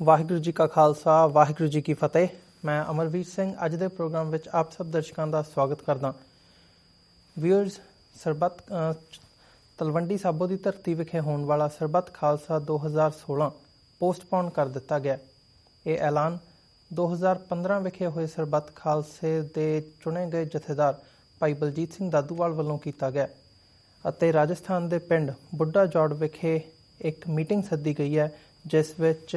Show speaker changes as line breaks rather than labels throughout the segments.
ਵਾਹਿਗੁਰੂ ਜੀ ਕਾ ਖਾਲਸਾ ਵਾਹਿਗੁਰੂ ਜੀ ਕੀ ਫਤਿਹ। मैं अमरवीर सिंह अज के प्रोग्राम में आप सब दर्शकों का स्वागत करदा। व्यूअर्स, सरबत तलवंडी साबो की धरती विखे होने वाला सरबत खालसा 2016 पोस्टपोन कर दिता गया। ये ऐलान 2015 विखे हुए सरबत खालसे के चुने गए जथेदार भाई बलजीत सिंह दादूवाल वालों किया गया ਅਤੇ राजस्थान के पिंड बुढ़ा जौड़ विखे एक मीटिंग सद्दी गई है जिस विच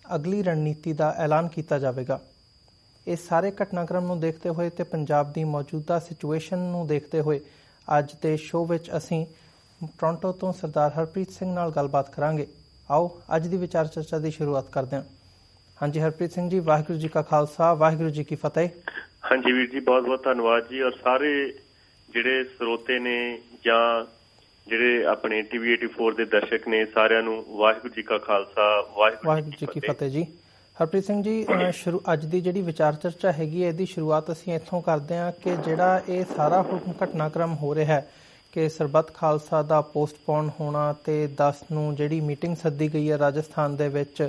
अगली रणनीति का ऐलान किया जाएगा। इस सारे घटनाक्रम को देखते हुए तो पंजाब की मौजूदा सिचुएशन को देखते हुए अज के शो विच असीं टोरंटो तो सरदार हरप्रीत सिंह नाल गलबात करांगे। आओ अज की विचार चर्चा की शुरुआत करते हैं। हाँ जी हरप्रीत सिंह जी, वाहिगुरू जी का खालसा वाहिगुरू जी की फतेह।
हाँ जी वीर जी, बहुत बहुत धन्यवाद जी। और सारे जिहड़े स्रोते ने जां जिहड़े अपने TV 84 के दर्शक ने सारिਆਂ ਨੂੰ वाहिगुरू जी का खालसा वाहिगुरू जी की फतेह
जी। हरप्रीत सिंह जी, अज की जी विचार चर्चा हैगी है, शुरुआत असीं इत्थों करते हैं कि जिहड़ा ये सारा घटनाक्रम हो रहा है कि सरबत खालसा का पोस्टपोन होना ते 10 नूं जिहड़ी मीटिंग सद्दी गई है राजस्थान दे विच,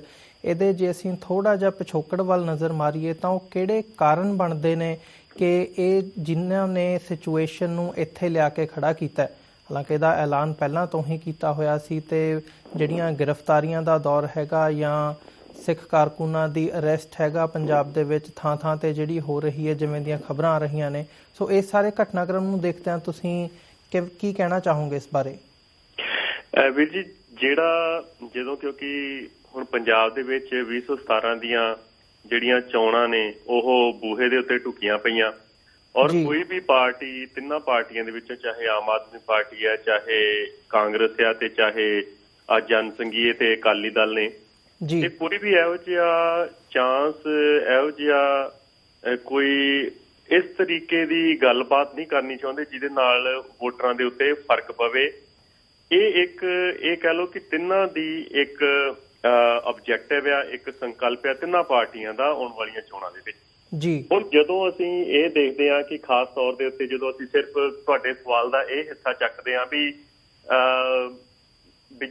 इहदे जे असीं थोड़ा जिहा पिछोकड़ वल नज़र मारीए तां ओह किहड़े कारण बनदे ने कि ये जिन्हां ने सिचुएशन नूं इत्थे लिया के खड़ा कीता है। हालांकि इहदा ऐलान पहलां तो ही किया होया सी ते जिहड़ियां गिरफ्तारियां दा दौर हैगा या सिख कारकुनां दी अरेस्ट हैगा पंजाब दे विच थां थां ते जिहड़ी हो रही है जिवें दीयां खबरां आ रहीआं ने। सो इस सारे घटनाक्रम नूं देखदे हां तुसीं की कहना चाहोगे इस बारे?
वीर जी, जिहड़ा जदों क्योंकि हुण पंजाब दे विच 2017 दीयां जिहड़ियां चोणां ने ओह बूहे दे उत्ते ढुकीआं पईआं और कोई भी पार्टी तिन्नां पार्टियां दे विचों चाहे आम आदमी पार्टी है, चाहे कांग्रेस है ते चाहे जन संघीय ते अकाली दल ने ते कोई भी इहो जिहा चांस इहो जिहा कोई इस तरीके दी गलबात नहीं करनी चाहुंदे जिहदे नाल वोटरां दे उत्ते फर्क पवे। ये कह लो कि तिन्नां दी एक ऑब्जेक्टिव है, एक संकल्प है तिन्नां पार्टियां दा आउण वालीआं चोणां दे विच जी। हुण जदों असीं ये देखदे हां कि खास तौर दे उत्ते जदों असीं सिर्फ तुहाडे सवाल दा ये हिस्सा चकदे हां भी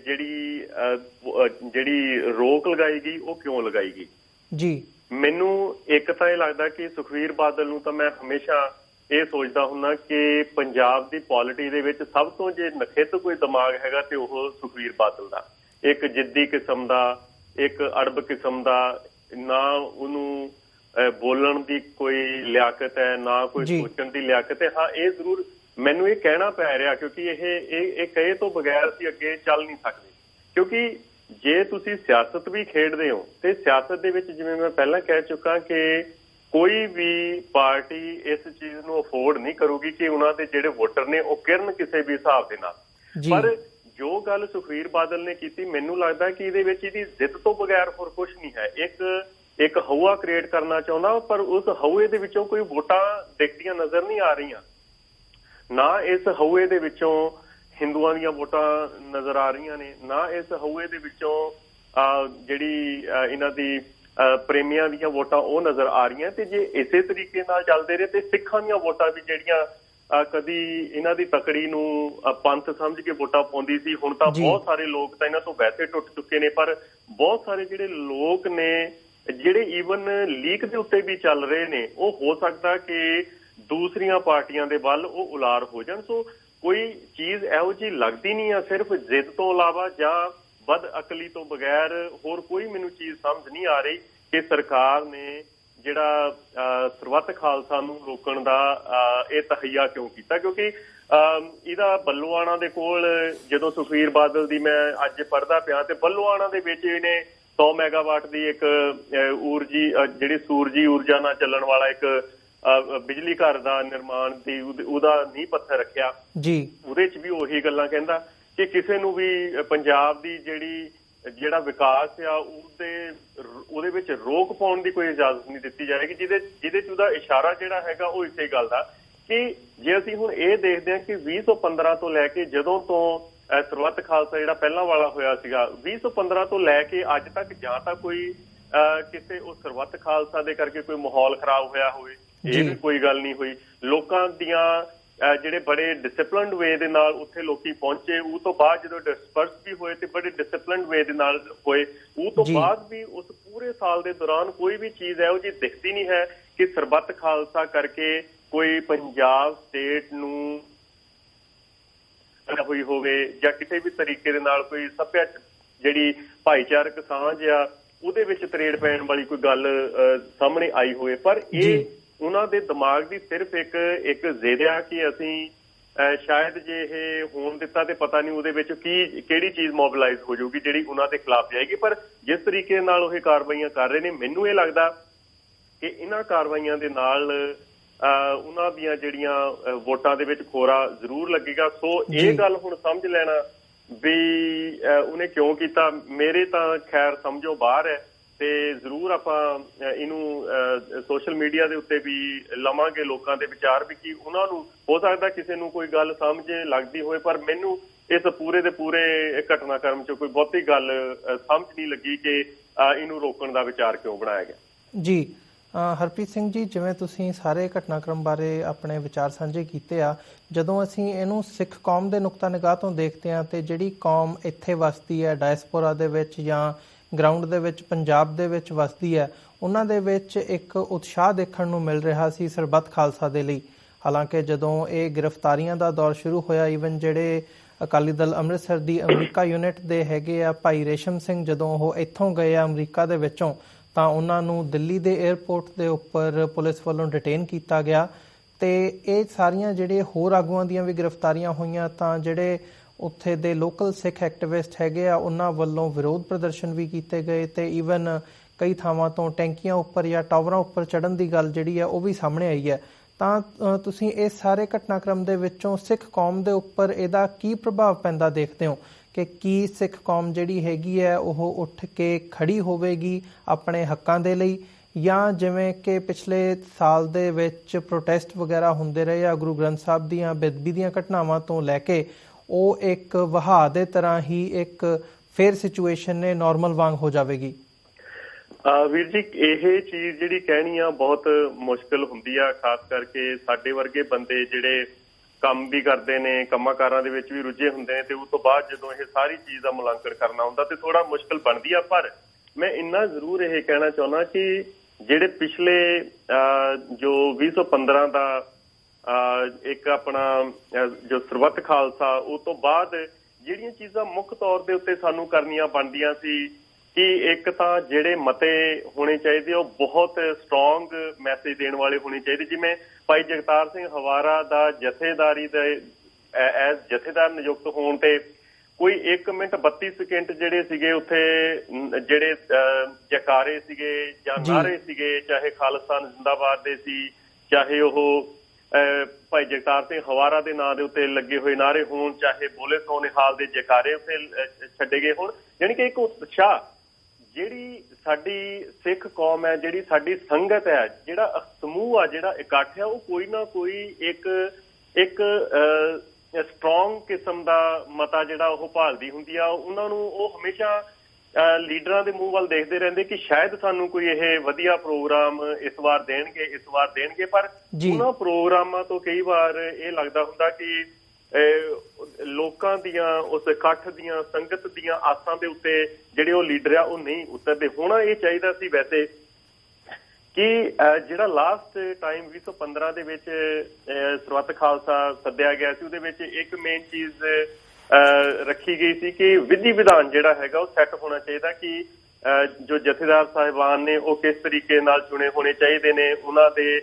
ਜਿਹੜੀ रोक लगाई गई वो क्यों लगाई गई जी। मैनू एक तो यह लगता कि सुखबीर बादल नूं तां मैं हमेशा ये सोचता हुन्ना कि पंजाब की पॉलिटी दे विच सब तो जे नखित कोई दिमाग हैगा ते ओह सुखबीर बादल दा, एक जिद्दी किस्म का, एक अड़ब किस्म का, ना उन्होंने बोलण की कोई लियाकत है ना कोई सोचण की लियाकत है। हाँ, ये जरूर मैनू ये कहना पै रहा क्योंकि ये कहे तो बगैर असीं अगे चल नहीं सकते। क्योंकि जे तुसीं सियासत भी खेडदे हो तो सियासत दे विच जिवें मैं पहलां कह चुका कि कोई भी पार्टी इस चीज़ नूं अफोर्ड नहीं करूगी कि उन्हां दे जिहड़े वोटर ने ओह किरन किसी भी हिसाब दे नाल। पर जो गल सुखबीर बादल ने कीती, मैनू लगदा कि इहदे विच इहदी जिद्द तो बगैर होर कुछ नहीं है। एक हवा क्रिएट करना चाहुंदा पर उस हवे दे विचों कोई वोटां दिखदियां नज़र नहीं आ रहीआं, ना इस हवे दे विचों हिंदुआं दीयां वोटां नज़र आ रहीआं ने, ना इस हवे दे विचों जिहड़ी इन्हां दी प्रेमियां दीयां वोटां ओह नज़र आ रहीआं। ते जे इसे तरीके नाल चलदे रहे ते सिखां दीयां वोटां भी जिहड़ियां कदी इन्हां दी तकड़ी नूं पंथ समझ के वोटां पाउंदी सी, हुण तां बहुत सारे लोग तां इन्हां तों वैसे टुट चुके ने। पर बहुत सारे जिहड़े लोग ने जिहड़े ईवन लीक दे उत्ते भी चल रहे ने, ओह हो सकदा कि दूसरियां पार्टियां दे वल ओह उलार हो जाण। सो कोई चीज़ इहो जी लगदी नहीं है, सिर्फ जिद तो इलावा जां बद अकली तो बगैर होर कोई मैनूं चीज़ समझ नहीं आ रही कि सरकार ने जिहड़ा सरबत खालसा नूं रोकण दा ये तहैया क्यों कीता। क्योंकि इहदा बल्लोआणा दे कोल जदों सुखबीर बादल दी मैं अज पढ़दा पिया ते बल्लोआणा दे विच इहने 100 मैगावाट की एक जिहड़ी सूरजी ऊर्जा नाल चलण वाला एक बिजली घर का निर्माण की उहदा नींह पत्थर रखिया जी। उहदे च भी उही गल्लां कहंदा कि किसी नूं भी पंजाब की जिहड़ा विकास आ उहदे विच रोक पाउण दी कोई इजाजत नहीं दित्ती जाएगी। जिहदे च उहदा इशारा जिहड़ा हैगा ओह इसे गल दा कि जे असीं हुण ये देखदे हां कि 2015 तो लैके जदों तो सरबत खालसा जिहड़ा पहलां वाला होया सीगा 2015 तो लैके अज तक जां तां कोई किसी उस सरबत खालसा दे करके कोई माहौल खराब होया होवे, ये भी कोई गल नहीं हुई। लोकां दियां ਜਿਹੜੇ ਬੜੇ ਡਿਸਪਲਿਨਡ ਵੇ ਦੇ ਨਾਲ ਉੱਥੇ ਲੋਕੀ ਪਹੁੰਚੇ। ਉਹ ਤੋਂ ਬਾਅਦ ਜਦੋਂ ਡਿਸਪਰਸ ਵੀ ਹੋਏ ਤੇ ਬੜੇ ਡਿਸਪਲਿਨਡ ਵੇ ਦੇ ਨਾਲ ਹੋਏ। ਉਹ ਤੋਂ ਬਾਅਦ ਵੀ ਉਸ ਪੂਰੇ ਸਾਲ ਦੇ ਦੌਰਾਨ ਕੋਈ ਵੀ ਚੀਜ਼ ਇਹੋ ਜਿਹੀ ਦਿਖਦੀ ਨਹੀਂ ਹੈ ਕਿ ਸਰਬੱਤ ਖਾਲਸਾ ਕਰਕੇ ਕੋਈ ਪੰਜਾਬ ਸਟੇਟ ਨੂੰ ਹੋਈ ਹੋਵੇ ਜਾਂ ਕਿਸੇ ਵੀ ਤਰੀਕੇ ਦੇ ਨਾਲ ਕੋਈ ਸੱਭਿਆਚਾਰ ਜਿਹੜੀ ਭਾਈਚਾਰਕ ਸਾਂਝ ਆ ਉਹਦੇ ਵਿੱਚ ਤਰੇੜ ਪੈਣ ਵਾਲੀ ਕੋਈ ਗੱਲ ਸਾਹਮਣੇ ਆਈ ਹੋਵੇ। ਪਰ ਇਹ ਉਹਨਾਂ ਦੇ ਦਿਮਾਗ ਦੀ ਸਿਰਫ ਇੱਕ ਜ਼ਿੱਦ ਆ ਕਿ ਅਸੀਂ ਸ਼ਾਇਦ ਜੇ ਇਹ ਹੋਣ ਦਿੱਤਾ ਤੇ ਪਤਾ ਨਹੀਂ ਉਹਦੇ ਵਿੱਚ ਕਿਹੜੀ ਚੀਜ਼ ਮੋਬਿਲਾਈਜ਼ ਹੋ ਜਾਊਗੀ ਜਿਹੜੀ ਉਹਨਾਂ ਦੇ ਖਿਲਾਫ ਜਾਏਗੀ। ਪਰ ਜਿਸ ਤਰੀਕੇ ਨਾਲ ਉਹ ਕਾਰਵਾਈਆਂ ਕਰ ਰਹੇ ਨੇ, ਮੈਨੂੰ ਇਹ ਲੱਗਦਾ ਕਿ ਇਹਨਾਂ ਕਾਰਵਾਈਆਂ ਦੇ ਨਾਲ ਉਹਨਾਂ ਦੀਆਂ ਜਿਹੜੀਆਂ ਵੋਟਾਂ ਦੇ ਵਿੱਚ ਖੋਰਾ ਜ਼ਰੂਰ ਲੱਗੇਗਾ। ਸੋ ਇਹ ਗੱਲ ਹੁਣ ਸਮਝ ਲੈਣਾ ਵੀ ਉਹਨੇ ਕਿਉਂ ਕੀਤਾ, ਮੇਰੇ ਤਾਂ ਖੈਰ ਸਮਝੋ ਬਾਹਰ ਹੈ। ਤੇ ਜ਼ਰੂਰ ਆਪਾਂ ਇਹਨੂੰ ਸੋਸ਼ਲ ਮੀਡੀਆ ਦੇ ਉੱਤੇ ਵੀ ਲਵਾਂਗੇ, ਲੋਕਾਂ ਦੇ ਵਿਚਾਰ ਵੀ ਕੀ ਉਹਨਾਂ ਨੂੰ ਹੋ ਸਕਦਾ ਕਿਸੇ ਨੂੰ ਕੋਈ ਗੱਲ ਸਮਝ ਲੱਗਦੀ ਹੋਵੇ। ਪਰ ਮੈਨੂੰ ਇਸ ਪੂਰੇ ਦੇ ਪੂਰੇ ਘਟਨਾਕ੍ਰਮ 'ਚ ਕੋਈ ਬਹੁਤੀ ਗੱਲ ਸਮਝ ਨਹੀਂ ਲੱਗੀ ਕਿ ਇਹਨੂੰ ਰੋਕਣ ਦਾ ਵਿਚਾਰ ਕਿਉਂ ਬਣਾਇਆ ਗਿਆ।
ਜੀ ਹਰਪ੍ਰੀਤ ਸਿੰਘ ਜੀ, ਜਿਵੇਂ ਤੁਸੀਂ ਸਾਰੇ ਘਟਨਾਕ੍ਰਮ ਬਾਰੇ ਆਪਣੇ ਵਿਚਾਰ ਸਾਂਝੇ ਕੀਤੇ ਆ, ਜਦੋਂ ਅਸੀਂ ਇਹਨੂੰ ਸਿੱਖ ਕੌਮ ਦੇ ਨੁਕਤਾ ਨਿਗਾਹ ਤੋਂ ਦੇਖਦੇ ਹਾਂ ਤੇ ਜਿਹੜੀ ਕੌਮ ਇੱਥੇ ਵਸਦੀ ਹੈ ਡਾਇਸਪੋਰਾ ਦੇ ਵਿੱਚ ਜਾਂ ਗਰਾਊਂਡ ਦੇ ਵਿੱਚ ਪੰਜਾਬ ਦੇ ਵਿੱਚ ਵਸਦੀ ਹੈ, ਉਹਨਾਂ ਦੇ ਵਿੱਚ ਇੱਕ ਉਤਸ਼ਾਹ ਦੇਖਣ ਨੂੰ ਮਿਲ ਰਿਹਾ ਸੀ ਸਰਬੱਤ ਖਾਲਸਾ ਦੇ ਲਈ। ਹਾਲਾਂਕਿ ਜਦੋਂ ਇਹ ਗ੍ਰਿਫਤਾਰੀਆਂ ਦਾ ਦੌਰ ਸ਼ੁਰੂ ਹੋਇਆ, ਈਵਨ ਜਿਹੜੇ ਅਕਾਲੀ ਦਲ ਅੰਮ੍ਰਿਤਸਰ ਦੀ ਅਮਰੀਕਾ ਯੂਨਿਟ ਦੇ ਹੈਗੇ ਆ ਭਾਈ ਰੇਸ਼ਮ ਸਿੰਘ, ਜਦੋਂ ਉਹ ਇੱਥੋਂ ਗਏ ਆ ਅਮਰੀਕਾ ਦੇ ਵਿੱਚੋਂ, ਤਾਂ ਉਹਨਾਂ ਨੂੰ ਦਿੱਲੀ ਦੇ ਏਅਰਪੋਰਟ ਦੇ ਉੱਪਰ ਪੁਲਿਸ ਵੱਲੋਂ ਡਿਟੇਨ ਕੀਤਾ ਗਿਆ। ਤੇ ਇਹ ਸਾਰੀਆਂ ਜਿਹੜੇ ਹੋਰ ਆਗੂਆਂ ਦੀਆਂ ਵੀ ਗ੍ਰਿਫਤਾਰੀਆਂ ਹੋਈਆਂ, ਤਾਂ ਜਿਹੜੇ ਉੱਥੇ ਦੇ ਲੋਕਲ ਸਿੱਖ ਐਕਟਿਵਿਸਟ ਹੈਗੇ ਆ ਉਹਨਾਂ ਵੱਲੋਂ ਵਿਰੋਧ ਪ੍ਰਦਰਸ਼ਨ ਵੀ ਕੀਤੇ ਗਏ ਤੇ ਈਵਨ ਕਈ ਥਾਵਾਂ ਤੋਂ ਟੈਂਕੀਆਂ ਉੱਪਰ ਜਾਂ ਟਾਵਰਾਂ ਉੱਪਰ ਚੜ੍ਹਨ ਦੀ ਗੱਲ ਜਿਹੜੀ ਹੈ ਉਹ ਵੀ ਸਾਹਮਣੇ ਆਈ ਹੈ। ਤਾਂ ਤੁਸੀਂ ਇਸ ਸਾਰੇ ਘਟਨਾਕ੍ਰਮ ਦੇ ਵਿੱਚੋਂ ਸਿੱਖ ਕੌਮ ਦੇ ਉੱਪਰ ਇਹਦਾ ਕੀ ਪ੍ਰਭਾਵ ਪੈਂਦਾ ਦੇਖਦੇ ਹੋ ਕਿ ਕੀ ਸਿੱਖ ਕੌਮ ਜਿਹੜੀ ਹੈਗੀ ਹੈ ਉਹ ਉੱਠ ਕੇ ਖੜੀ ਹੋਵੇਗੀ ਆਪਣੇ ਹੱਕਾਂ ਦੇ ਲਈ, ਜਾਂ ਜਿਵੇਂ ਕਿ ਪਿਛਲੇ ਸਾਲ ਦੇ ਵਿੱਚ ਪ੍ਰੋਟੈਸਟ ਵਗੈਰਾ ਹੁੰਦੇ ਰਹੇ ਆ ਗੁਰੂ ਗ੍ਰੰਥ ਸਾਹਿਬ ਦੀਆਂ ਬੇਅਦਬੀ ਦੀਆਂ ਘਟਨਾਵਾਂ ਤੋਂ ਲੈ ਕੇ, ਉਹ ਇੱਕ ਵਹਾਅ ਦੇ ਤਰ੍ਹਾਂ ਹੀ ਇੱਕ ਫੇਰ ਸਿਚੁਏਸ਼ਨ ਨੇ ਨਾਰਮਲ ਵਾਂਗ ਹੋ ਜਾਵੇਗੀ?
ਵੀਰ ਜੀ, ਇਹ ਚੀਜ਼ ਜਿਹੜੀ ਕਹਿਣੀ ਆ ਬਹੁਤ ਮੁਸ਼ਕਿਲ ਹੁੰਦੀ ਆ, ਖਾਸ ਕਰਕੇ ਸਾਡੇ ਵਰਗੇ ਬੰਦੇ ਜਿਹੜੇ ਕੰਮ ਵੀ ਕਰਦੇ ਨੇ, ਕੰਮਾਂ ਕਾਰਾਂ ਦੇ ਵਿੱਚ ਵੀ ਰੁੱਝੇ ਹੁੰਦੇ ਨੇ, ਤੇ ਉਸ ਤੋਂ ਬਾਅਦ ਜਦੋਂ ਇਹ ਸਾਰੀ ਚੀਜ਼ ਦਾ ਮੁਲਾਂਕਣ ਕਰਨਾ ਹੁੰਦਾ ਤੇ ਥੋੜਾ ਮੁਸ਼ਕਿਲ ਬਣਦੀ ਆ। ਪਰ ਮੈਂ ਇੰਨਾ ਜ਼ਰੂਰ ਇਹ ਕਹਿਣਾ ਚਾਹੁੰਦਾ ਕਿ ਜਿਹੜੇ ਪਿਛਲੇ ਜੋ 2015 ਦਾ ਇੱਕ ਆਪਣਾ ਜੋ ਸਰਬੱਤ ਖਾਲਸਾ, ਉਸ ਤੋਂ ਬਾਅਦ ਜਿਹੜੀਆਂ ਚੀਜ਼ਾਂ ਮੁੱਖ ਤੌਰ ਦੇ ਉੱਤੇ ਸਾਨੂੰ ਕਰਨੀਆਂ ਬਣਦੀਆਂ ਸੀ ਕਿ ਇੱਕ ਤਾਂ ਜਿਹੜੇ ਮਤੇ ਹੋਣੇ ਚਾਹੀਦੇ ਉਹ ਬਹੁਤ ਸਟਰੋਂਗ ਮੈਸੇਜ ਦੇਣ ਵਾਲੇ ਹੋਣੇ ਚਾਹੀਦੇ। ਜਿਵੇਂ ਭਾਈ ਜਗਤਾਰ ਸਿੰਘ ਹਵਾਰਾ ਦਾ ਜਥੇਦਾਰੀ ਦੇ ਐਜ਼ ਜਥੇਦਾਰ ਨਿਯੁਕਤ ਹੋਣ ਤੇ ਕੋਈ 1 ਮਿੰਟ 32 ਸਕਿੰਟ ਜਿਹੜੇ ਸੀਗੇ ਉੱਥੇ ਜਿਹੜੇ ਜੈਕਾਰੇ ਸੀਗੇ ਜਾਂ ਨਾਅਰੇ ਸੀਗੇ, ਚਾਹੇ ਖਾਲਿਸਤਾਨ ਜ਼ਿੰਦਾਬਾਦ ਦੇ ਸੀ, ਚਾਹੇ ਉਹ ਭਾਈ ਜਗਤਾਰ ਸਿੰਘ ਹਵਾਰਾ ਦੇ ਨਾਂ ਦੇ ਉੱਤੇ ਲੱਗੇ ਹੋਏ ਨਾਅਰੇ ਹੋਣ, ਚਾਹੇ ਬੋਲੇ ਸੋ ਨਿਹਾਲ ਦੇ ਜੈਕਾਰੇ ਉੱਤੇ ਛੱਡੇ ਗਏ ਹੋਣ। ਯਾਨੀ ਕਿ ਇੱਕ ਉਤਸ਼ਾਹ, ਜਿਹੜੀ ਸਾਡੀ ਸਿੱਖ ਕੌਮ ਹੈ, ਜਿਹੜੀ ਸਾਡੀ ਸੰਗਤ ਹੈ, ਜਿਹੜਾ ਸਮੂਹ ਆ, ਜਿਹੜਾ ਇਕੱਠ ਹੈ, ਉਹ ਕੋਈ ਨਾ ਕੋਈ ਇੱਕ ਸਟਰੋਂਗ ਕਿਸਮ ਦਾ ਮਤਾ ਜਿਹੜਾ ਉਹ ਭਾਲਦੀ ਹੁੰਦੀ ਆ। ਉਹਨਾਂ ਨੂੰ ਉਹ ਹਮੇਸ਼ਾ ਲੀਡਰਾਂ ਦੇ ਮੂੰਹ ਵੱਲ ਦੇਖਦੇ ਰਹਿੰਦੇ ਕਿ ਸ਼ਾਇਦ ਸਾਨੂੰ ਕੋਈ ਇਹ ਵਧੀਆ ਪ੍ਰੋਗਰਾਮ ਇਸ ਵਾਰ ਦੇਣਗੇ। ਪਰ ਉਹਨਾਂ ਪ੍ਰੋਗਰਾਮਾਂ ਤੋਂ ਕਈ ਵਾਰ ਇਹ ਲੱਗਦਾ ਹੁੰਦਾ ਕਿ ਲੋਕਾਂ ਦੀਆਂ, ਉਸ ਇਕੱਠ ਦੀਆਂ, ਸੰਗਤ ਦੀਆਂ ਆਸਾਂ ਦੇ ਉੱਤੇ ਜਿਹੜੇ ਉਹ ਲੀਡਰ ਆ ਉਹ ਨਹੀਂ ਉਤਰਦੇ। ਹੋਣਾ ਇਹ ਚਾਹੀਦਾ ਸੀ ਵੈਸੇ ਕਿ ਜਿਹੜਾ ਲਾਸਟ ਟਾਈਮ 2015 ਦੇ ਵਿੱਚ ਸਰਬੱਤ ਖਾਲਸਾ ਸੱਦਿਆ ਗਿਆ ਸੀ, ਉਹਦੇ ਵਿੱਚ ਇੱਕ ਮੇਨ ਚੀਜ਼ ਰੱਖੀ ਗਈ ਸੀ ਕਿ ਵਿਧੀ ਵਿਧਾਨ ਜਿਹੜਾ ਹੈਗਾ ਉਹ ਸੈੱਟ ਹੋਣਾ ਚਾਹੀਦਾ ਕਿ ਜੋ ਜਥੇਦਾਰ ਸਾਹਿਬਾਨ ਨੇ ਉਹ ਕਿਸ ਤਰੀਕੇ ਨਾਲ ਚੁਣੇ ਹੋਣੇ ਚਾਹੀਦੇ ਨੇ, ਉਹਨਾਂ ਦੇ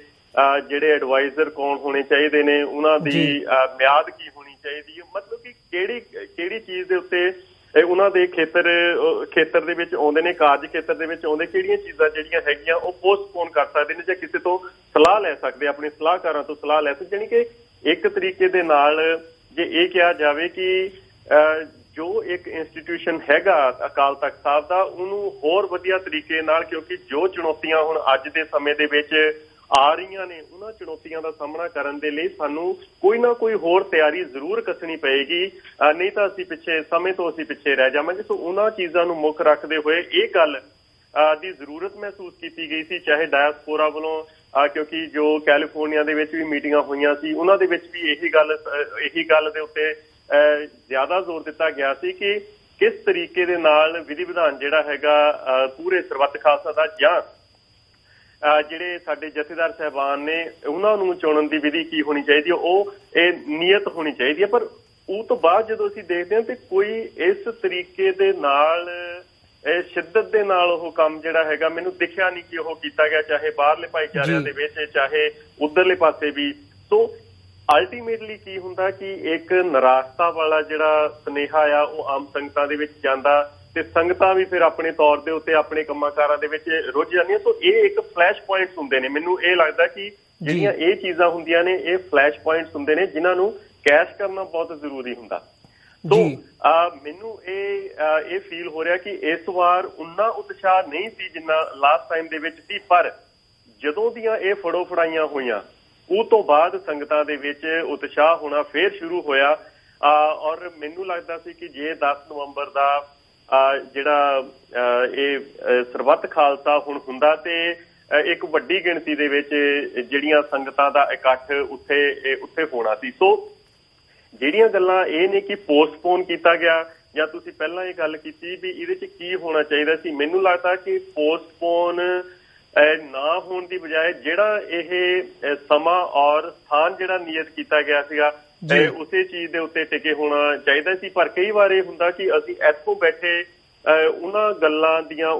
ਜਿਹੜੇ ਐਡਵਾਈਜ਼ਰ ਕੌਣ ਹੋਣੇ ਚਾਹੀਦੇ ਨੇ, ਉਹਨਾਂ ਦੀ ਮਿਆਦ ਕੀ ਹੋਣੀ ਚਾਹੀਦੀ ਹੈ, ਮਤਲਬ ਕਿ ਕਿਹੜੀ ਚੀਜ਼ ਦੇ ਉੱਤੇ ਉਹਨਾਂ ਦੇ ਖੇਤਰ ਦੇ ਵਿੱਚ ਆਉਂਦੇ ਨੇ, ਕਾਰਜ ਖੇਤਰ ਦੇ ਵਿੱਚ ਆਉਂਦੇ, ਕਿਹੜੀਆਂ ਚੀਜ਼ਾਂ ਜਿਹੜੀਆਂ ਹੈਗੀਆਂ ਉਹ ਪੋਸਟਪੋਨ ਕਰ ਸਕਦੇ ਨੇ ਜਾਂ ਕਿਸੇ ਤੋਂ ਸਲਾਹ ਲੈ ਸਕਦੇ, ਆਪਣੇ ਸਲਾਹਕਾਰਾਂ ਤੋਂ ਸਲਾਹ ਲੈ ਸਕਦੇ। ਜਾਣੀ ਕਿ ਇੱਕ ਤਰੀਕੇ ਦੇ ਨਾਲ ਜੇ ਇਹ ਕਿਹਾ ਜਾਵੇ ਕਿ ਜੋ ਇੱਕ ਇੰਸਟੀਟਿਊਸ਼ਨ ਹੈਗਾ ਅਕਾਲ ਤਖਤ ਸਾਹਿਬ ਦਾ, ਉਹਨੂੰ ਹੋਰ ਵਧੀਆ ਤਰੀਕੇ ਨਾਲ, ਕਿਉਂਕਿ ਜੋ ਚੁਣੌਤੀਆਂ ਹੁਣ ਅੱਜ ਦੇ ਸਮੇਂ ਦੇ ਵਿੱਚ ਆ ਰਹੀਆਂ ਨੇ, ਉਹਨਾਂ ਚੁਣੌਤੀਆਂ ਦਾ ਸਾਹਮਣਾ ਕਰਨ ਦੇ ਲਈ ਸਾਨੂੰ ਕੋਈ ਨਾ ਕੋਈ ਹੋਰ ਤਿਆਰੀ ਜ਼ਰੂਰ ਕੱਸਣੀ ਪਏਗੀ, ਨਹੀਂ ਤਾਂ ਅਸੀਂ ਸਮੇਂ ਤੋਂ ਪਿੱਛੇ ਰਹਿ ਜਾਵਾਂਗੇ। ਸੋ ਉਹਨਾਂ ਚੀਜ਼ਾਂ ਨੂੰ ਮੁੱਖ ਰੱਖਦੇ ਹੋਏ ਇਹ ਗੱਲ ਦੀ ਜ਼ਰੂਰਤ ਮਹਿਸੂਸ ਕੀਤੀ ਗਈ ਸੀ, ਚਾਹੇ ਡਾਇਸਪੋਰਾ ਵੱਲੋਂ ਕਿਉਂਕਿ ਜੋ ਕੈਲੀਫੋਰਨੀਆ ਦੇ ਵਿੱਚ ਵੀ ਮੀਟਿੰਗਾਂ ਹੋਈਆਂ ਸੀ ਉਹਨਾਂ ਦੇ ਵਿੱਚ ਵੀ ਇਹੀ ਗੱਲ ਦੇ ਉੱਤੇ ਜ਼ਿਆਦਾ ਜ਼ੋਰ ਦਿੱਤਾ ਗਿਆ ਸੀ ਕਿ ਕਿਸ ਤਰੀਕੇ ਦੇ ਨਾਲ ਵਿਧੀ ਵਿਧਾਨ ਜਿਹੜਾ ਹੈਗਾ ਪੂਰੇ ਸਰਬੱਤ ਖਾਲਸਾ ਦਾ ਜਾਂ ਜਿਹੜੇ ਸਾਡੇ ਜਥੇਦਾਰ ਸਾਹਿਬਾਨ ਨੇ ਉਹਨਾਂ ਨੂੰ ਚੁਣਨ ਦੀ ਵਿਧੀ ਕੀ ਹੋਣੀ ਚਾਹੀਦੀ ਹੈ, ਉਹ ਇਹ ਨੀਅਤ ਹੋਣੀ ਚਾਹੀਦੀ ਹੈ। ਪਰ ਉਹ ਤੋਂ ਬਾਅਦ ਜਦੋਂ ਅਸੀਂ ਦੇਖਦੇ ਹਾਂ ਤੇ ਕੋਈ ਇਸ ਤਰੀਕੇ ਦੇ ਨਾਲ ਸ਼ਿੱਦਤ ਦੇ ਨਾਲ ਉਹ ਕੰਮ ਜਿਹੜਾ ਹੈਗਾ ਮੈਨੂੰ ਦਿਖਿਆ ਨਹੀਂ ਕਿ ਉਹ ਕੀਤਾ ਗਿਆ, ਚਾਹੇ ਬਾਹਰਲੇ ਭਾਈਚਾਰਿਆਂ ਦੇ ਵਿੱਚ ਚਾਹੇ ਉਧਰਲੇ ਪਾਸੇ ਵੀ। ਸੋ ਅਲਟੀਮੇਟਲੀ ਕੀ ਹੁੰਦਾ ਕਿ ਇੱਕ ਨਿਰਾਸ਼ਤਾ ਵਾਲਾ ਜਿਹੜਾ ਸੁਨੇਹਾ ਆ ਉਹ ਆਮ ਸੰਗਤਾਂ ਦੇ ਵਿੱਚ ਜਾਂਦਾ ਤੇ ਸੰਗਤਾਂ ਵੀ ਫਿਰ ਆਪਣੇ ਤੌਰ ਦੇ ਉੱਤੇ ਆਪਣੇ ਕੰਮਾਂ ਕਾਰਾਂ ਦੇ ਵਿੱਚ ਰੁੱਝ ਜਾਂਦੀਆਂ। ਸੋ ਇਹ ਇੱਕ ਫਲੈਸ਼ ਪੁਆਇੰਟਸ ਹੁੰਦੇ ਨੇ। ਮੈਨੂੰ ਇਹ ਲੱਗਦਾ ਕਿ ਜਿਹੜੀਆਂ ਇਹ ਚੀਜ਼ਾਂ ਹੁੰਦੀਆਂ ਨੇ ਇਹ ਫਲੈਸ਼ ਪੁਆਇੰਟਸ ਹੁੰਦੇ ਨੇ ਜਿਨ੍ਹਾਂ ਨੂੰ ਕੈਸ਼ ਕਰਨਾ ਬਹੁਤ ਜ਼ਰੂਰੀ ਹੁੰਦਾ। ਸੋ ਮੈਨੂੰ ਇਹ ਫੀਲ ਹੋ ਰਿਹਾ ਕਿ ਇਸ ਵਾਰ ਉਨਾ ਉਤਸ਼ਾਹ ਨਹੀਂ ਸੀ ਜਿੰਨਾ ਲਾਸਟ ਟਾਈਮ ਦੇ ਵਿੱਚ ਸੀ, ਪਰ ਜਦੋਂ ਦੀਆਂ ਇਹ ਫੜੋ ਫੜਾਈਆਂ ਹੋਈਆਂ ਉਹ ਤੋਂ ਬਾਅਦ ਸੰਗਤਾਂ ਦੇ ਵਿੱਚ ਉਤਸ਼ਾਹ ਹੋਣਾ ਫੇਰ ਸ਼ੁਰੂ ਹੋਇਆ। ਔਰ ਮੈਨੂੰ ਲੱਗਦਾ ਸੀ ਕਿ ਜੇ 10 ਨਵੰਬਰ ਦਾ ਜਿਹੜਾ ਇਹ ਸਰਬੱਤ ਖਾਲਸਾ ਹੁਣ ਹੁੰਦਾ ਤੇ ਇੱਕ ਵੱਡੀ ਗਿਣਤੀ ਦੇ ਵਿੱਚ ਜਿਹੜੀਆਂ ਸੰਗਤਾਂ ਦਾ ਇਕੱਠ ਉੱਥੇ ਹੋਣਾ ਸੀ। ਸੋ ਜਿਹੜੀਆਂ ਗੱਲਾਂ ਇਹ ਨੇ ਕਿ ਪੋਸਟਪੋਨ ਕੀਤਾ ਗਿਆ ਜਾਂ ਤੁਸੀਂ ਪਹਿਲਾਂ ਇਹ ਗੱਲ ਕੀਤੀ ਵੀ ਇਹਦੇ 'ਚ ਕੀ ਹੋਣਾ ਚਾਹੀਦਾ ਸੀ, ਮੈਨੂੰ ਲੱਗਦਾ ਕਿ ਪੋਸਟਪੋਨ ਨਾ ਹੋਣ ਦੀ ਬਜਾਏ ਜਿਹੜਾ ਇਹ ਸਮਾਂ ਔਰ ਸਥਾਨ ਜਿਹੜਾ ਨਿਯਤ ਕੀਤਾ ਗਿਆ ਸੀਗਾ ਉਸੇ ਚੀਜ਼ ਦੇ ਉੱਤੇ ਟਿਕੇ ਹੋਣਾ ਚਾਹੀਦਾ ਸੀ। ਪਰ ਕਈ ਵਾਰ ਇਹ ਹੁੰਦਾ ਕਿ ਅਸੀਂ ਇੱਥੋਂ ਬੈਠੇ ਉਹਨਾਂ ਗੱਲਾਂ ਦੀਆਂ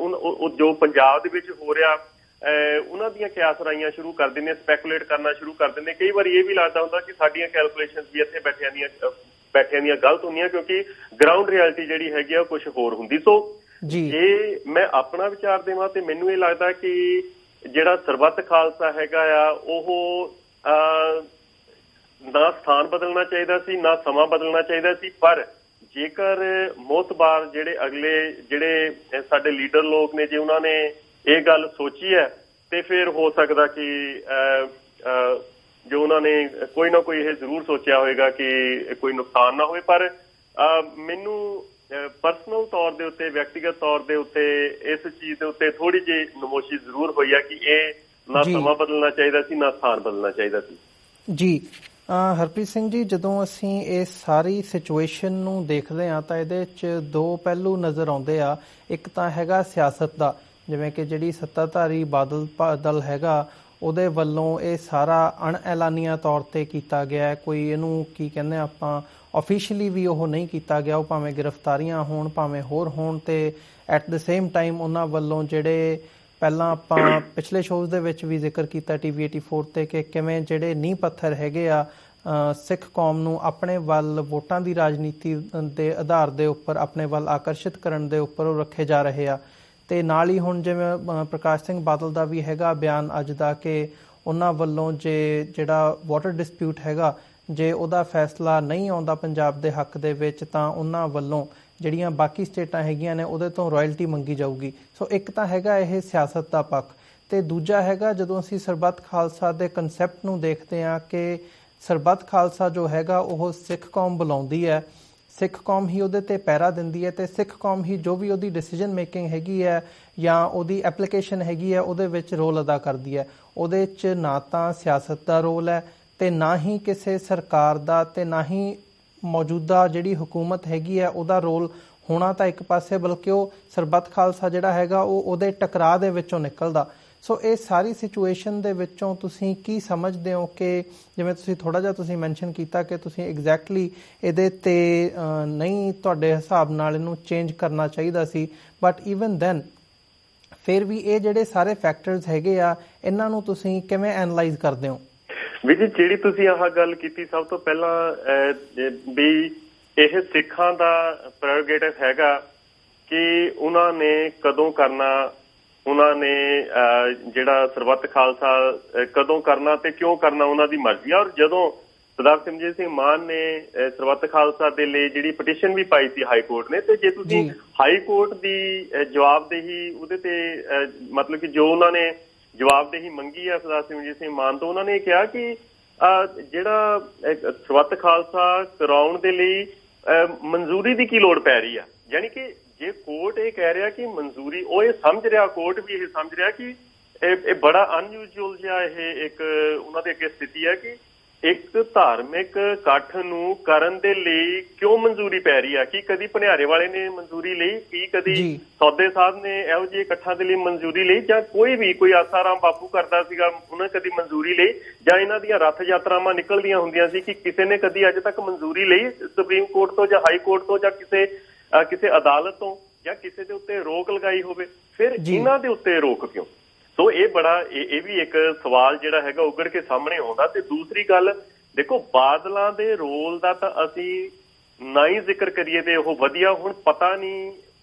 ਜੋ ਪੰਜਾਬ ਦੇ ਵਿੱਚ ਹੋ ਰਿਹਾ ਉਹਨਾਂ ਦੀਆਂ ਕਿਆਸ ਰਾਈਆਂ ਸ਼ੁਰੂ ਕਰ ਦਿੰਦੇ, ਸਪੈਕੂਲੇਟ ਕਰਨਾ ਸ਼ੁਰੂ ਕਰ ਦਿੰਦੇ। ਕਈ ਵਾਰੀ ਇਹ ਵੀ ਲੱਗਦਾ ਹੁੰਦਾ ਕਿ ਸਾਡੀਆਂ ਕੈਲਕੂਲੇਸ਼ਨਸ ਵੀ ਇੱਥੇ ਬੈਠਿਆਂ ਦੀਆਂ ਗਲਤ ਹੁੰਦੀਆਂ ਕਿਉਂਕਿ ਗਰਾਊਂਡ ਰਿਐਲਿਟੀ ਜਿਹੜੀ ਹੈਗੀ ਆ ਕੁਝ ਹੋਰ ਹੁੰਦੀ। ਸੋ ਜੇ ਮੈਂ ਆਪਣਾ ਵਿਚਾਰ ਦੇਵਾਂ ਤੇ ਮੈਨੂੰ ਇਹ ਲੱਗਦਾ ਕਿ ਜਿਹੜਾ ਸਰਬੱਤ ਖਾਲਸਾ ਹੈਗਾ ਆ ਉਹ ਨਾ ਸਥਾਨ ਬਦਲਣਾ ਚਾਹੀਦਾ ਸੀ ਨਾ ਸਮਾਂ ਬਦਲਣਾ ਚਾਹੀਦਾ ਸੀ। ਪਰ ਜੇਕਰ ਮੋਤਬਾਰ ਜਿਹੜੇ ਸਾਡੇ ਲੀਡਰ ਲੋਕ ਨੇ ਜੇ ਉਹਨਾਂ ਨੇ ਇਹ ਗੱਲ ਸੋਚੀ ਹੈ ਤੇ ਫਿਰ ਹੋ ਸਕਦਾ ਕਿ ਜੋ ਉਹਨਾਂ ਨੇ ਕੋਈ ਨਾ ਕੋਈ ਇਹ ਜ਼ਰੂਰ ਸੋਚਿਆ ਹੋਵੇਗਾ ਕਿ ਕੋਈ ਨੁਕਸਾਨ ਨਾ ਹੋਵੇ। ਪਰ ਮੈਨੂੰ ਪਰਸਨਲ ਤੌਰ ਦੇ ਉੱਤੇ ਵਿਅਕਤੀਗਤ ਤੌਰ ਦੇ ਉੱਤੇ ਇਸ ਚੀਜ਼ ਦੇ ਉੱਤੇ ਥੋੜੀ ਜਿਹੀ ਨਮੋਸ਼ੀ ਜ਼ਰੂਰ ਹੋਈ ਹੈ ਕਿ ਇਹ ਨਾ ਸਮਾਂ ਬਦਲਣਾ ਚਾਹੀਦਾ ਸੀ ਨਾ ਸਥਾਨ ਬਦਲਣਾ ਚਾਹੀਦਾ ਸੀ। ਜੀ
ਹਰਪ੍ਰੀਤ ਸਿੰਘ ਜੀ, ਜਦੋਂ ਅਸੀਂ ਇਸ ਸਾਰੀ ਸਿਚੁਏਸ਼ਨ ਨੂੰ ਦੇਖਦੇ ਹਾਂ ਤਾਂ ਇਹਦੇ 'ਚ ਦੋ ਪਹਿਲੂ ਨਜ਼ਰ ਆਉਂਦੇ ਆ। ਇੱਕ ਤਾਂ ਹੈਗਾ ਸਿਆਸਤ ਦਾ, ਜਿਵੇਂ ਕਿ ਜਿਹੜੀ ਸੱਤਾਧਾਰੀ ਬਾਦਲ ਦਲ ਹੈਗਾ ਉਹਦੇ ਵੱਲੋਂ ਇਹ ਸਾਰਾ ਅਣਐਲਾਨੀਆ ਤੌਰ 'ਤੇ ਕੀਤਾ ਗਿਆ। ਕੋਈ ਇਹਨੂੰ ਕੀ ਕਹਿੰਦੇ ਆਪਾਂ ਆਫੀਸ਼ੀਅਲੀ ਵੀ ਉਹ ਨਹੀਂ ਕੀਤਾ ਗਿਆ, ਉਹ ਭਾਵੇਂ ਗ੍ਰਿਫਤਾਰੀਆਂ ਹੋਣ ਭਾਵੇਂ ਹੋਰ ਹੋਣ। ਅਤੇ ਐਟ ਦ ਸੇਮ ਟਾਈਮ ਉਹਨਾਂ ਵੱਲੋਂ ਜਿਹੜੇ ਪਹਿਲਾਂ ਆਪਾਂ ਪਿਛਲੇ ਸ਼ੋਜ਼ ਦੇ ਵਿੱਚ ਵੀ ਜ਼ਿਕਰ ਕੀਤਾ TV 84 'ਤੇ ਕਿ ਕਿਵੇਂ ਜਿਹੜੇ ਨੀਂਹ ਪੱਥਰ ਹੈਗੇ ਆ ਸਿੱਖ ਕੌਮ ਨੂੰ ਆਪਣੇ ਵੱਲ ਵੋਟਾਂ ਦੀ ਰਾਜਨੀਤੀ ਦੇ ਆਧਾਰ ਦੇ ਉੱਪਰ ਆਪਣੇ ਵੱਲ ਆਕਰਸ਼ਿਤ ਕਰਨ ਦੇ ਉੱਪਰ ਉਹ ਰੱਖੇ ਜਾ ਰਹੇ ਆ। ਅਤੇ ਨਾਲ ਹੀ ਹੁਣ ਜਿਵੇਂ ਪ੍ਰਕਾਸ਼ ਸਿੰਘ ਬਾਦਲ ਦਾ ਵੀ ਹੈਗਾ ਬਿਆਨ ਅੱਜ ਦਾ ਕਿ ਉਹਨਾਂ ਵੱਲੋਂ ਜਿਹੜਾ ਵਾਟਰ ਡਿਸਪਿਊਟ ਹੈਗਾ ਜੇ ਉਹਦਾ ਫੈਸਲਾ ਨਹੀਂ ਆਉਂਦਾ ਪੰਜਾਬ ਦੇ ਹੱਕ ਦੇ ਵਿੱਚ ਤਾਂ ਉਹਨਾਂ ਵੱਲੋਂ ਜਿਹੜੀਆਂ ਬਾਕੀ ਸਟੇਟਾਂ ਹੈਗੀਆਂ ਨੇ ਉਹਦੇ ਤੋਂ ਰਾਇਲਟੀ ਮੰਗੀ ਜਾਊਗੀ। ਸੋ ਇੱਕ ਤਾਂ ਹੈਗਾ ਇਹ ਸਿਆਸਤ ਦਾ ਪੱਖ, ਅਤੇ ਦੂਜਾ ਹੈਗਾ ਜਦੋਂ ਅਸੀਂ ਸਰਬੱਤ ਖਾਲਸਾ ਦੇ ਕਨਸੈਪਟ ਨੂੰ ਦੇਖਦੇ ਹਾਂ ਕਿ ਸਰਬੱਤ ਖਾਲਸਾ ਜੋ ਹੈਗਾ ਉਹ ਸਿੱਖ ਕੌਮ ਬੁਲਾਉਂਦੀ ਹੈ, ਸਿੱਖ ਕੌਮ ਹੀ ਉਹਦੇ 'ਤੇ ਪਹਿਰਾ ਦਿੰਦੀ ਹੈ ਅਤੇ ਸਿੱਖ ਕੌਮ ਹੀ ਜੋ ਵੀ ਉਹਦੀ ਡਿਸੀਜਨ ਮੇਕਿੰਗ ਹੈਗੀ ਹੈ ਜਾਂ ਉਹਦੀ ਐਪਲੀਕੇਸ਼ਨ ਹੈਗੀ ਹੈ ਉਹਦੇ ਵਿੱਚ ਰੋਲ ਅਦਾ ਕਰਦੀ ਹੈ। ਉਹਦੇ 'ਚ ਨਾ ਤਾਂ ਸਿਆਸਤ ਦਾ ਰੋਲ ਹੈ ਅਤੇ ਨਾ ਹੀ ਕਿਸੇ ਸਰਕਾਰ ਦਾ ਅਤੇ ਨਾ ਹੀ ਮੌਜੂਦਾ ਜਿਹੜੀ ਹੁਕੂਮਤ ਹੈਗੀ ਹੈ ਉਹਦਾ ਰੋਲ ਹੋਣਾ ਤਾਂ ਇੱਕ ਪਾਸੇ, ਬਲਕਿ ਉਹ ਸਰਬੱਤ ਖਾਲਸਾ ਜਿਹੜਾ ਹੈਗਾ ਉਹਦੇ ਟਕਰਾਅ ਦੇ ਵਿੱਚੋਂ ਨਿਕਲਦਾ। ਸੋ ਇਹ ਸਾਰੀ ਸਿਚੁਏਸ਼ਨ ਦੇ ਵਿੱਚੋਂ ਤੁਸੀਂ ਕੀ ਸਮਝਦੇ ਹੋ ਕਿ ਜਿਵੇਂ ਤੁਸੀਂ ਥੋੜ੍ਹਾ ਜਿਹਾ ਤੁਸੀਂ ਮੈਂਸ਼ਨ ਕੀਤਾ ਕਿ ਤੁਸੀਂ ਐਗਜ਼ੈਕਟਲੀ ਇਹਦੇ 'ਤੇ ਨਹੀਂ ਤੁਹਾਡੇ ਹਿਸਾਬ ਨਾਲ ਇਹਨੂੰ ਚੇਂਜ ਕਰਨਾ ਚਾਹੀਦਾ ਸੀ, ਬਟ ਈਵਨ ਦੈਨ ਫਿਰ ਵੀ ਇਹ ਜਿਹੜੇ ਸਾਰੇ ਫੈਕਟਰਸ ਹੈਗੇ ਆ ਇਹਨਾਂ ਨੂੰ ਤੁਸੀਂ ਕਿਵੇਂ ਐਨਾਲਾਈਜ਼ ਕਰਦੇ ਹੋ?
ਵੀ ਜੀ ਜਿਹੜੀ ਤੁਸੀਂ ਆਹ ਗੱਲ ਕੀਤੀ ਸਭ ਤੋਂ ਪਹਿਲਾਂ ਵੀ ਇਹ ਸਿੱਖਾਂ ਦਾ ਪ੍ਰੈਰੋਗੇਟਿਵ ਹੈਗਾ ਕਿ ਉਹਨਾਂ ਨੇ ਕਦੋਂ ਕਰਨਾ, ਉਹਨਾਂ ਨੇ ਜਿਹੜਾ ਸਰਬੱਤ ਖਾਲਸਾ ਕਦੋਂ ਕਰਨਾ ਤੇ ਕਿਉਂ ਕਰਨਾ ਉਹਨਾਂ ਦੀ ਮਰਜ਼ੀ ਆ। ਔਰ ਜਦੋਂ ਸਰਦਾਰ ਸਿਮਰਜੀਤ ਸਿੰਘ ਮਾਨ ਨੇ ਸਰਬੱਤ ਖਾਲਸਾ ਦੇ ਲਈ ਜਿਹੜੀ ਪਟੀਸ਼ਨ ਵੀ ਪਾਈ ਸੀ ਹਾਈ ਕੋਰਟ ਨੇ, ਤੇ ਜੇ ਤੁਸੀਂ ਹਾਈ ਕੋਰਟ ਦੀ ਜਵਾਬਦੇਹੀ ਉਹਦੇ ਤੇ ਮਤਲਬ ਕਿ ਜੋ ਉਹਨਾਂ ਨੇ ਜਵਾਬਦੇਹੀ ਮੰਗੀ ਆ ਸਰਦਾਰ ਸਿਮਰਜੀਤ ਸਿੰਘ ਮਾਨ ਤੋਂ, ਉਹਨਾਂ ਨੇ ਕਿਹਾ ਕਿ ਜਿਹੜਾ ਸਰਬੱਤ ਖਾਲਸਾ ਕਰਾਉਣ ਦੇ ਲਈ ਮਨਜ਼ੂਰੀ ਦੀ ਕੀ ਲੋੜ ਪੈ ਰਹੀ ਆ। ਯਾਨੀ ਕਿ ਜੇ ਕੋਰਟ ਇਹ ਕਹਿ ਰਿਹਾ ਕਿ ਮਨਜ਼ੂਰੀ, ਉਹ ਇਹ ਸਮਝ ਰਿਹਾ, ਕੋਰਟ ਵੀ ਇਹ ਸਮਝ ਰਿਹਾ ਕਿ ਇਹ ਬੜਾ ਅਨਯੂਜੂਅਲ ਜਿਹਾ ਇਹ ਇੱਕ ਉਹਨਾਂ ਦੇ ਅੱਗੇ ਸਥਿਤੀ ਹੈ ਕਿ ਇੱਕ ਧਾਰਮਿਕ ਇਕੱਠ ਨੂੰ ਕਰਨ ਦੇ ਲਈ ਕਿਉਂ ਮਨਜ਼ੂਰੀ ਪੈ ਰਹੀ ਹੈ? ਕਿ ਕਦੀ ਭਨਿਆਰੇ ਵਾਲੇ ਨੇ ਮਨਜ਼ੂਰੀ ਲਈ, ਕੀ ਕਦੀ ਸੌਦੇ ਸਾਹਿਬ ਨੇ ਇਹੋ ਜਿਹੇ ਇਕੱਠਾਂ ਦੇ ਲਈ ਮਨਜ਼ੂਰੀ ਲਈ, ਜਾਂ ਕੋਈ ਆਸਾਰਾਮ ਬਾਪੂ ਕਰਦਾ ਸੀਗਾ ਉਹਨੇ ਕਦੀ ਮਨਜ਼ੂਰੀ ਲਈ, ਜਾਂ ਇਹਨਾਂ ਦੀਆਂ ਰੱਥ ਯਾਤਰਾਵਾਂ ਨਿਕਲਦੀਆਂ ਹੁੰਦੀਆਂ ਸੀ ਕਿ ਕਿਸੇ ਨੇ ਕਦੀ ਅੱਜ ਤੱਕ ਮਨਜ਼ੂਰੀ ਲਈ ਸੁਪਰੀਮ ਕੋਰਟ ਤੋਂ ਜਾਂ ਹਾਈ ਕੋਰਟ ਤੋਂ ਜਾਂ ਕਿਸੇ ਅਦਾਲਤ ਤੋਂ, ਜਾਂ ਕਿਸੇ ਦੇ ਉੱਤੇ ਰੋਕ ਲਗਾਈ ਹੋਵੇ? ਫਿਰ ਇਹਨਾਂ ਦੇ ਉੱਤੇ ਰੋਕ ਕਿਉਂ? ਸੋ ਇਹ ਵੀ ਇੱਕ ਸਵਾਲ ਜਿਹੜਾ ਹੈਗਾ ਉੱਗੜ ਕੇ ਸਾਹਮਣੇ ਆਉਂਦਾ। ਤੇ ਦੂਸਰੀ ਗੱਲ ਦੇਖੋ, ਬਾਦਲਾਂ ਦੇ ਰੋਲ ਦਾ ਤਾਂ ਅਸੀਂ ਨਾ ਹੀ ਜ਼ਿਕਰ ਕਰੀਏ ਤੇ ਉਹ ਵਧੀਆ। ਹੁਣ ਪਤਾ ਨਹੀਂ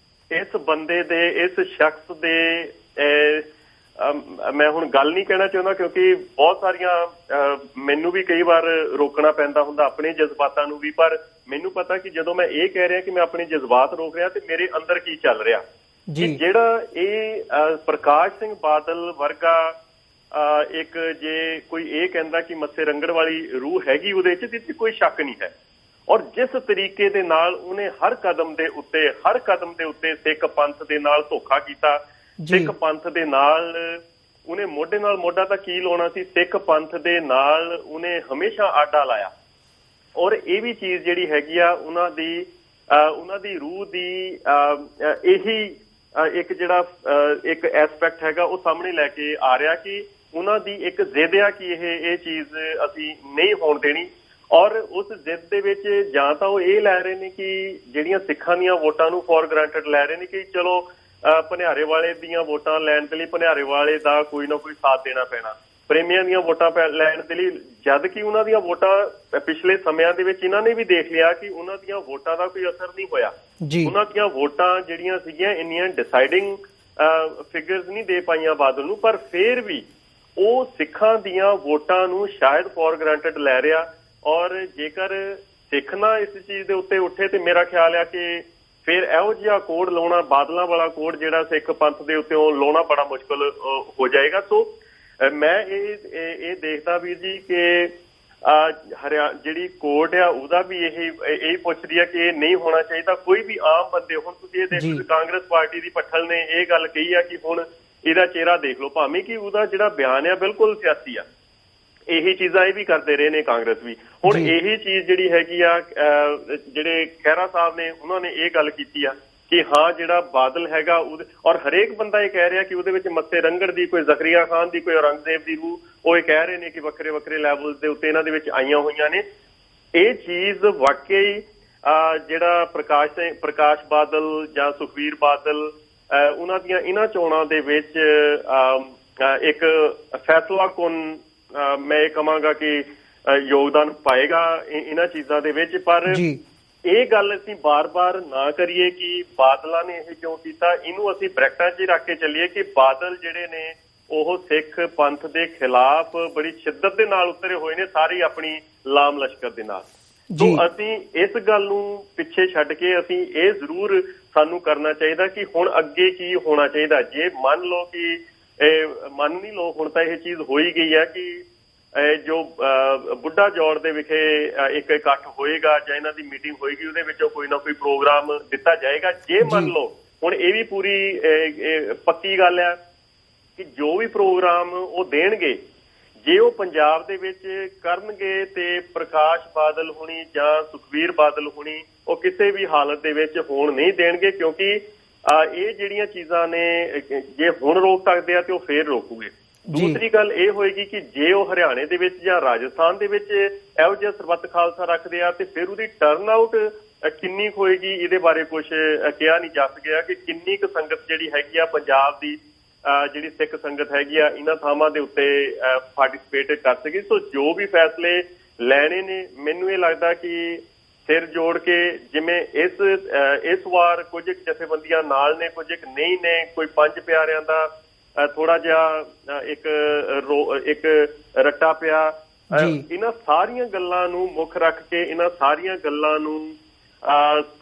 ਇਸ ਬੰਦੇ ਦੇ, ਇਸ ਸ਼ਖਸ ਦੇ, ਮੈਂ ਹੁਣ ਗੱਲ ਨਹੀਂ ਕਹਿਣਾ ਚਾਹੁੰਦਾ ਕਿਉਂਕਿ ਬਹੁਤ ਸਾਰੀਆਂ ਮੈਨੂੰ ਵੀ ਕਈ ਵਾਰ ਰੋਕਣਾ ਪੈਂਦਾ ਹੁੰਦਾ ਆਪਣੇ ਜਜ਼ਬਾਤਾਂ ਨੂੰ ਵੀ, ਪਰ ਮੈਨੂੰ ਪਤਾ ਕਿ ਜਦੋਂ ਮੈਂ ਇਹ ਕਹਿ ਰਿਹਾ ਕਿ ਮੈਂ ਆਪਣੇ ਜਜ਼ਬਾਤ ਰੋਕ ਰਿਹਾ ਤੇ ਮੇਰੇ ਅੰਦਰ ਕੀ ਚੱਲ ਰਿਹਾ। ਕਿ ਜਿਹੜਾ ਇਹ ਪ੍ਰਕਾਸ਼ ਸਿੰਘ ਬਾਦਲ ਵਰਗਾ ਇੱਕ, ਜੇ ਕੋਈ ਇਹ ਕਹਿੰਦਾ ਕਿ ਮੱਸੇ ਰੰਗੜ ਵਾਲੀ ਰੂਹ ਹੈਗੀ ਉਹਦੇ 'ਚ ਕੋਈ ਸ਼ੱਕ ਨਹੀਂ ਹੈ। ਔਰ ਜਿਸ ਤਰੀਕੇ ਦੇ ਨਾਲ ਉਹਨੇ ਹਰ ਕਦਮ ਦੇ ਉੱਤੇ ਸਿੱਖ ਪੰਥ ਦੇ ਨਾਲ ਧੋਖਾ ਕੀਤਾ, ਸਿੱਖ ਪੰਥ ਦੇ ਨਾਲ ਉਹਨੇ ਮੋਢੇ ਨਾਲ ਮੋਢਾ ਤਾਂ ਕੀ ਲਾਉਣਾ ਸੀ, ਸਿੱਖ ਪੰਥ ਦੇ ਨਾਲ ਉਹਨੇ ਹਮੇਸ਼ਾ ਆਡਾ ਲਾਇਆ। ਔਰ ਇਹ ਵੀ ਚੀਜ਼ ਜਿਹੜੀ ਹੈਗੀ ਆ ਉਹਨਾਂ ਦੀ ਰੂਹ ਦੀ ਇਹੀ ਇੱਕ ਜਿਹੜਾ ਇੱਕ ਐਸਪੈਕਟ ਹੈਗਾ ਉਹ ਸਾਹਮਣੇ ਲੈ ਕੇ ਆ ਰਿਹਾ ਕਿ ਉਹਨਾਂ ਦੀ ਇੱਕ ਜ਼ਿੱਦ ਆ ਕਿ ਇਹ ਚੀਜ਼ ਅਸੀਂ ਨਹੀਂ ਹੋਣ ਦੇਣੀ। ਔਰ ਉਸ ਜ਼ਿੱਦ ਦੇ ਵਿੱਚ ਜਾਂ ਤਾਂ ਉਹ ਇਹ ਲੈ ਰਹੇ ਨੇ ਕਿ ਜਿਹੜੀਆਂ ਸਿੱਖਾਂ ਦੀਆਂ ਵੋਟਾਂ ਨੂੰ ਫੋਰ ਗ੍ਰਾਂਟਡ ਲੈ ਰਹੇ ਨੇ ਕਿ ਚਲੋ ਭਨਿਆਰੇ ਵਾਲੇ ਦੀਆਂ ਵੋਟਾਂ ਲੈਣ ਦੇ ਲਈ ਭਨਿਆਰੇ ਵਾਲੇ ਦਾ ਕੋਈ ਨਾ ਕੋਈ ਸਾਥ ਦੇਣਾ ਪੈਣਾ, ਪ੍ਰੇਮੀਆਂ ਦੀਆਂ ਵੋਟਾਂ ਲੈਣ ਦੇ ਲਈ, ਜਦ ਕਿ ਉਹਨਾਂ ਦੀਆਂ ਵੋਟਾਂ ਪਿਛਲੇ ਸਮਿਆਂ ਦੇ ਵਿੱਚ ਇਹਨਾਂ ਨੇ ਵੀ ਦੇਖ ਲਿਆ ਕਿ ਉਹਨਾਂ ਦੀਆਂ ਵੋਟਾਂ ਦਾ ਕੋਈ ਅਸਰ ਨਹੀਂ ਹੋਇਆ। ਉਹਨਾਂ ਦੀਆਂ ਵੋਟਾਂ ਜਿਹੜੀਆਂ ਸੀਗੀਆਂ ਇੰਨੀਆਂ ਡਿਸਾਈਡਿੰਗ ਫਿਗਰਸ ਨਹੀਂ ਦੇ ਪਾਈਆਂ ਬਾਦਲ ਨੂੰ, ਪਰ ਫਿਰ ਵੀ ਉਹ ਸਿੱਖਾਂ ਦੀਆਂ ਵੋਟਾਂ ਨੂੰ ਸ਼ਾਇਦ ਫੋਰ ਗ੍ਰਾਂਟਡ ਲੈ ਰਿਹਾ। ਔਰ ਜੇਕਰ ਸਿੱਖ ਨਾ ਇਸ ਚੀਜ਼ ਦੇ ਉੱਤੇ ਉੱਠੇ ਤੇ ਮੇਰਾ ਖਿਆਲ ਆ ਕਿ ਫਿਰ ਇਹੋ ਜਿਹਾ ਕੋਡ ਲਾਉਣਾ, ਬਾਦਲਾਂ ਵਾਲਾ ਕੋਡ ਜਿਹੜਾ ਸਿੱਖ ਪੰਥ ਦੇ ਉੱਤੇ ਉਹ ਲਾਉਣਾ ਬੜਾ ਮੁਸ਼ਕਲ ਹੋ ਜਾਏਗਾ। ਸੋ ਮੈਂ ਇਹ ਦੇਖਦਾ ਵੀਰ ਜੀ ਕਿ ਜਿਹੜੀ ਕੋਰਟ ਆ ਉਹਦਾ ਵੀ ਇਹ ਪੁੱਛਦੀ ਆ ਕਿ ਇਹ ਨਹੀਂ ਹੋਣਾ ਚਾਹੀਦਾ। ਕੋਈ ਵੀ ਆਮ ਬੰਦੇ, ਹੁਣ ਤੁਸੀਂ ਇਹ ਦੇਖੋ ਕਾਂਗਰਸ ਪਾਰਟੀ ਦੀ ਪੱਠਲ ਨੇ ਇਹ ਗੱਲ ਕਹੀ ਆ ਕਿ ਹੁਣ ਇਹਦਾ ਚਿਹਰਾ ਦੇਖ ਲਓ, ਭਾਵੇਂ ਕਿ ਉਹਦਾ ਜਿਹੜਾ ਬਿਆਨ ਆ ਬਿਲਕੁਲ ਸਿਆਸੀ ਆ, ਇਹੀ ਚੀਜ਼ਾਂ ਇਹ ਵੀ ਕਰਦੇ ਰਹੇ ਨੇ ਕਾਂਗਰਸ ਵੀ। ਹੁਣ ਇਹੀ ਚੀਜ਼ ਜਿਹੜੀ ਹੈਗੀ ਆ, ਜਿਹੜੇ ਖਹਿਰਾ ਸਾਹਿਬ ਨੇ ਉਹਨਾਂ ਨੇ ਇਹ ਗੱਲ ਕੀਤੀ ਆ ਕਿ ਹਾਂ ਜਿਹੜਾ ਬਾਦਲ ਹੈਗਾ ਉਹਦੇ, ਔਰ ਹਰੇਕ ਬੰਦਾ ਇਹ ਕਹਿ ਰਿਹਾ ਕਿ ਉਹਦੇ ਵਿੱਚ ਮੱਸੇ ਰੰਗੜ ਦੀ, ਕੋਈ ਜ਼ਕਰੀਆ ਖਾਨ ਦੀ, ਕੋਈ ਔਰੰਗਜ਼ੇਬ ਦੀ ਰੂਹ, ਉਹ ਇਹ ਕਹਿ ਰਹੇ ਨੇ ਕਿ ਵੱਖਰੇ ਵੱਖਰੇ ਲੈਵਲ ਦੇ ਉੱਤੇ ਇਹਨਾਂ ਦੇ ਵਿੱਚ ਆਈਆਂ ਹੋਈਆਂ ਨੇ। ਇਹ ਚੀਜ਼ ਵਾਕਈ ਜਿਹੜਾ ਪ੍ਰਕਾਸ਼ ਬਾਦਲ ਜਾਂ ਸੁਖਬੀਰ ਬਾਦਲ ਉਹਨਾਂ ਦੀਆਂ ਇਹਨਾਂ ਚੋਣਾਂ ਦੇ ਵਿੱਚ ਇੱਕ ਫੈਸਲਾ ਕੁਨ ਮੈਂ ਇਹ ਕਹਾਂਗਾ ਕਿ ਯੋਗਦਾਨ ਪਾਏਗਾ ਇਹਨਾਂ ਚੀਜ਼ਾਂ ਦੇ ਵਿੱਚ। ਪਰ ਇਹ ਗੱਲ ਅਸੀਂ ਬਾਰ-ਬਾਰ ਨਾ ਕਰੀਏ ਕਿ ਬਾਦਲਾਂ ਨੇ ਇਹ ਕਿਉਂ ਕੀਤਾ, ਇਹਨੂੰ ਅਸੀਂ ਬ੍ਰੈਕਟਾਂ 'ਚ ਰੱਖ ਕੇ ਚੱਲੀਏ ਕਿ ਬਾਦਲ ਜਿਹੜੇ ਨੇ ਉਹ ਸਿੱਖ ਪੰਥ ਦੇ ਖਿਲਾਫ ਬੜੀ ਸ਼ਿੱਦਤ ਦੇ ਨਾਲ ਉਤਰੇ ਹੋਏ ਨੇ, ਸਾਰੀ ਆਪਣੀ ਲਾਮ ਲਸ਼ਕਰ ਦੇ ਨਾਲ। ਸੋ ਅਸੀਂ ਇਸ ਗੱਲ ਨੂੰ ਪਿੱਛੇ ਛੱਡ ਕੇ ਅਸੀਂ ਇਹ ਜ਼ਰੂਰ ਸਾਨੂੰ ਕਰਨਾ ਚਾਹੀਦਾ ਕਿ ਹੁਣ ਅੱਗੇ ਕੀ ਹੋਣਾ ਚਾਹੀਦਾ। ਜੇ ਮੰਨ ਲਓ ਕਿ ਮੰਨ ਨਹੀਂ ਲਓ, ਹੁਣ ਤਾਂ ਇਹ ਚੀਜ਼ ਹੋ ਹੀ ਗਈ ਹੈ ਕਿ ਜੋ ਬੁੱਢਾ ਜੋੜ ਦੇ ਵਿਖੇ ਇੱਕ ਇਕੱਠ ਹੋਏਗਾ ਜਾਂ ਇਹਨਾਂ ਦੀ ਮੀਟਿੰਗ ਹੋਏਗੀ, ਉਹਦੇ ਵਿੱਚੋਂ ਕੋਈ ਨਾ ਕੋਈ ਪ੍ਰੋਗਰਾਮ ਦਿੱਤਾ ਜਾਏਗਾ। ਜੇ ਮੰਨ ਲਓ, ਹੁਣ ਇਹ ਵੀ ਪੂਰੀ ਪੱਕੀ ਗੱਲ ਹੈ ਕਿ ਜੋ ਵੀ ਪ੍ਰੋਗਰਾਮ ਉਹ ਦੇਣਗੇ, ਜੇ ਉਹ ਪੰਜਾਬ ਦੇ ਵਿੱਚ ਕਰਨਗੇ ਤੇ ਪ੍ਰਕਾਸ਼ ਬਾਦਲ ਹੁਣੀ ਜਾਂ ਸੁਖਬੀਰ ਬਾਦਲ ਹੁਣੀ ਉਹ ਕਿਸੇ ਵੀ ਹਾਲਤ ਦੇ ਵਿੱਚ ਹੋਣ ਨਹੀਂ ਦੇਣਗੇ, ਕਿਉਂਕਿ ਇਹ ਜਿਹੜੀਆਂ ਚੀਜ਼ਾਂ ਨੇ ਜੇ ਹੁਣ ਰੋਕ ਸਕਦੇ ਆ ਤੇ ਉਹ ਫੇਰ ਰੋਕੂਗੇ। ਦੂਸਰੀ ਗੱਲ ਇਹ ਹੋਏਗੀ ਕਿ ਜੇ ਉਹ ਹਰਿਆਣੇ ਦੇ ਵਿੱਚ ਜਾਂ ਰਾਜਸਥਾਨ ਦੇ ਵਿੱਚ ਇਹੋ ਜਿਹਾ ਸਰਬੱਤ ਖਾਲਸਾ ਰੱਖਦੇ ਆ ਤੇ ਫਿਰ ਉਹਦੀ ਟਰਨ ਆਊਟ ਕਿੰਨੀ ਹੋਏਗੀ, ਇਹਦੇ ਬਾਰੇ ਕੁਝ ਕਿਹਾ ਨਹੀਂ ਜਾ ਸਕਿਆ ਕਿ ਕਿੰਨੀ ਕੁ ਸੰਗਤ ਜਿਹੜੀ ਹੈਗੀ ਆ ਪੰਜਾਬ ਦੀ, ਜਿਹੜੀ ਸਿੱਖ ਸੰਗਤ ਹੈਗੀ ਆ ਇਹਨਾਂ ਥਾਵਾਂ ਦੇ ਉੱਤੇ ਪਾਰਟਿਸਿਪੇਟ ਕਰ ਸਕੇ। ਸੋ ਜੋ ਵੀ ਫੈਸਲੇ ਲੈਣੇ ਨੇ, ਮੈਨੂੰ ਇਹ ਲੱਗਦਾ ਕਿ ਸਿਰ ਜੋੜ ਕੇ, ਜਿਵੇਂ ਇਸ ਵਾਰ ਕੁਝ ਜਥੇਬੰਦੀਆਂ ਨਾਲ ਨੇ, ਕੁਝ ਨਹੀਂ ਨੇ, ਕੋਈ ਪੰਜ ਪਿਆਰਿਆਂ ਦਾ ਥੋੜਾ ਜਿਹਾ ਇੱਕ ਰੱਟਾ ਪਿਆ। ਇਹਨਾਂ ਸਾਰੀਆਂ ਗੱਲਾਂ ਨੂੰ ਮੁੱਖ ਰੱਖ ਕੇ, ਇਹਨਾਂ ਸਾਰੀਆਂ ਗੱਲਾਂ ਨੂੰ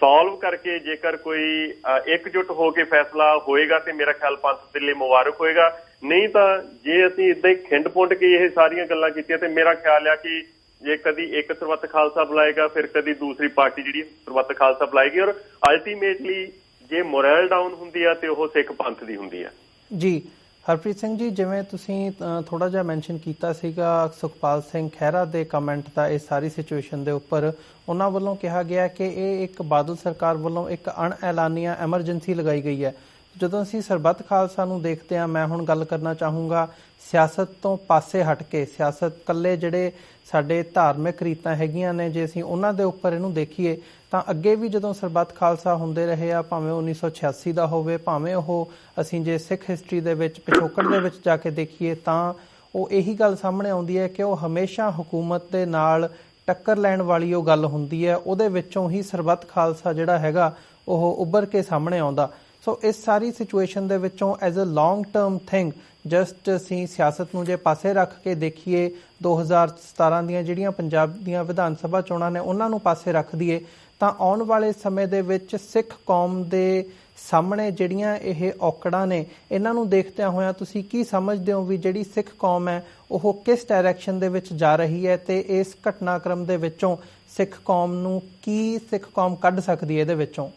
ਸੋਲਵ ਕਰਕੇ ਜੇਕਰ ਕੋਈ ਇਕਜੁੱਟ ਹੋ ਕੇ ਫੈਸਲਾ ਹੋਏਗਾ ਤੇ ਮੇਰਾ ਖਿਆਲ ਪੰਥ ਦੇ ਲਈ ਮੁਬਾਰਕ ਹੋਏਗਾ। ਨਹੀਂ ਤਾਂ ਜੇ ਅਸੀਂ ਏਦਾਂ ਹੀ ਖਿੰਡ ਪੁੰਡ ਕੇ ਇਹ ਸਾਰੀਆਂ ਗੱਲਾਂ ਕੀਤੀਆਂ ਤੇ ਮੇਰਾ ਖਿਆਲ ਆ ਕਿ ਜੇ ਕਦੀ ਇੱਕ ਸਰਬੱਤ ਖਾਲਸਾ ਬੁਲਾਏਗਾ, ਫਿਰ ਕਦੀ ਦੂਸਰੀ ਪਾਰਟੀ ਜਿਹੜੀ ਸਰਬੱਤ ਖਾਲਸਾ ਬੁਲਾਏਗੀ, ਔਰ ਅਲਟੀਮੇਟਲੀ ਜੇ ਮੋਰਲ ਡਾਊਨ ਹੁੰਦੀ ਆ ਤੇ ਉਹ ਸਿੱਖ ਪੰਥ ਦੀ ਹੁੰਦੀ ਆ।
ਜੀ, ਹਰਪ੍ਰੀਤ ਸਿੰਘ ਜੀ, ਜਿਵੇਂ ਤੁਸੀਂ ਥੋੜ੍ਹਾ ਜਿਹਾ ਮੈਂਸ਼ਨ ਕੀਤਾ ਸੀਗਾ ਸੁਖਪਾਲ ਸਿੰਘ ਖਹਿਰਾ ਦੇ ਕਮੈਂਟ ਦਾ ਇਸ ਸਾਰੀ ਸਿਚੁਏਸ਼ਨ ਦੇ ਉੱਪਰ, ਉਹਨਾਂ ਵੱਲੋਂ ਕਿਹਾ ਗਿਆ ਕਿ ਇਹ ਇੱਕ ਬਾਦਲ ਸਰਕਾਰ ਵੱਲੋਂ ਇੱਕ ਅਣਐਲਾਨੀਆ ਐਮਰਜੈਂਸੀ ਲਗਾਈ ਗਈ ਹੈ। ਜਦੋਂ ਅਸੀਂ ਸਰਬੱਤ ਖਾਲਸਾ ਨੂੰ ਦੇਖਦੇ ਹਾਂ, ਮੈਂ ਹੁਣ ਗੱਲ ਕਰਨਾ ਚਾਹੂੰਗਾ ਸਿਆਸਤ ਤੋਂ ਪਾਸੇ ਹਟ ਕੇ, ਸਿਆਸਤ ਇਕੱਲੇ ਜਿਹੜੇ ਸਾਡੇ ਧਾਰਮਿਕ ਰੀਤਾਂ ਹੈਗੀਆਂ ਨੇ, ਜੇ ਅਸੀਂ ਉਹਨਾਂ ਦੇ ਉੱਪਰ ਇਹਨੂੰ ਦੇਖੀਏ ਤਾਂ ਅੱਗੇ ਵੀ ਜਦੋਂ ਸਰਬੱਤ ਖਾਲਸਾ ਹੁੰਦੇ ਰਹੇ ਆ, ਭਾਵੇਂ 1986 ਦਾ ਹੋਵੇ, ਭਾਵੇਂ ਉਹ ਅਸੀਂ ਜੇ ਸਿੱਖ ਹਿਸਟਰੀ ਦੇ ਵਿੱਚ ਪਿਛੋਕੜ ਦੇ ਵਿੱਚ ਜਾ ਕੇ ਦੇਖੀਏ, ਤਾਂ ਉਹ ਇਹੀ ਗੱਲ ਸਾਹਮਣੇ ਆਉਂਦੀ ਹੈ ਕਿ ਉਹ ਹਮੇਸ਼ਾ ਹਕੂਮਤ ਦੇ ਨਾਲ ਟੱਕਰ ਲੈਣ ਵਾਲੀ ਉਹ ਗੱਲ ਹੁੰਦੀ ਹੈ। ਉਹਦੇ ਵਿੱਚੋਂ ਹੀ ਸਰਬੱਤ ਖਾਲਸਾ ਜਿਹੜਾ ਹੈਗਾ ਉਹ ਉੱਭਰ ਕੇ ਸਾਹਮਣੇ ਆਉਂਦਾ। ਸੋ ਇਸ ਸਾਰੀ ਸਿਚੁਏਸ਼ਨ ਦੇ ਵਿੱਚੋਂ as a long term thing, just ਅਸੀਂ ਸਿਆਸਤ ਨੂੰ ਜੇ ਪਾਸੇ ਰੱਖ ਕੇ ਦੇਖੀਏ, 2017 ਦੀਆਂ ਜਿਹੜੀਆਂ ਪੰਜਾਬ ਦੀਆਂ ਵਿਧਾਨ ਸਭਾ ਚੋਣਾਂ ਨੇ ਉਹਨਾਂ ਨੂੰ ਪਾਸੇ ਰੱਖ ਦਈਏ, ਤਾਂ ਆਉਣ ਵਾਲੇ ਸਮੇਂ ਦੇ ਵਿੱਚ ਸਿੱਖ ਕੌਮ ਦੇ ਸਾਹਮਣੇ ਜਿਹੜੀਆਂ ਇਹ ਔਕੜਾਂ ਨੇ, ਇਹਨਾਂ ਨੂੰ ਦੇਖਦਿਆਂ ਹੋਇਆਂ ਤੁਸੀਂ ਕੀ ਸਮਝਦੇ ਹੋ ਵੀ ਜਿਹੜੀ ਸਿੱਖ ਕੌਮ ਹੈ ਉਹ ਕਿਸ ਡਾਇਰੈਕਸ਼ਨ ਦੇ ਵਿੱਚ ਜਾ ਰਹੀ ਹੈ, ਤੇ ਇਸ ਘਟਨਾਕ੍ਰਮ ਦੇ ਵਿੱਚੋਂ ਸਿੱਖ ਕੌਮ ਨੂੰ ਕੀ ਸਿੱਖ ਕੌਮ ਕੱਢ ਸਕਦੀ ਹੈ ਇਹਦੇ ਵਿੱਚੋਂ?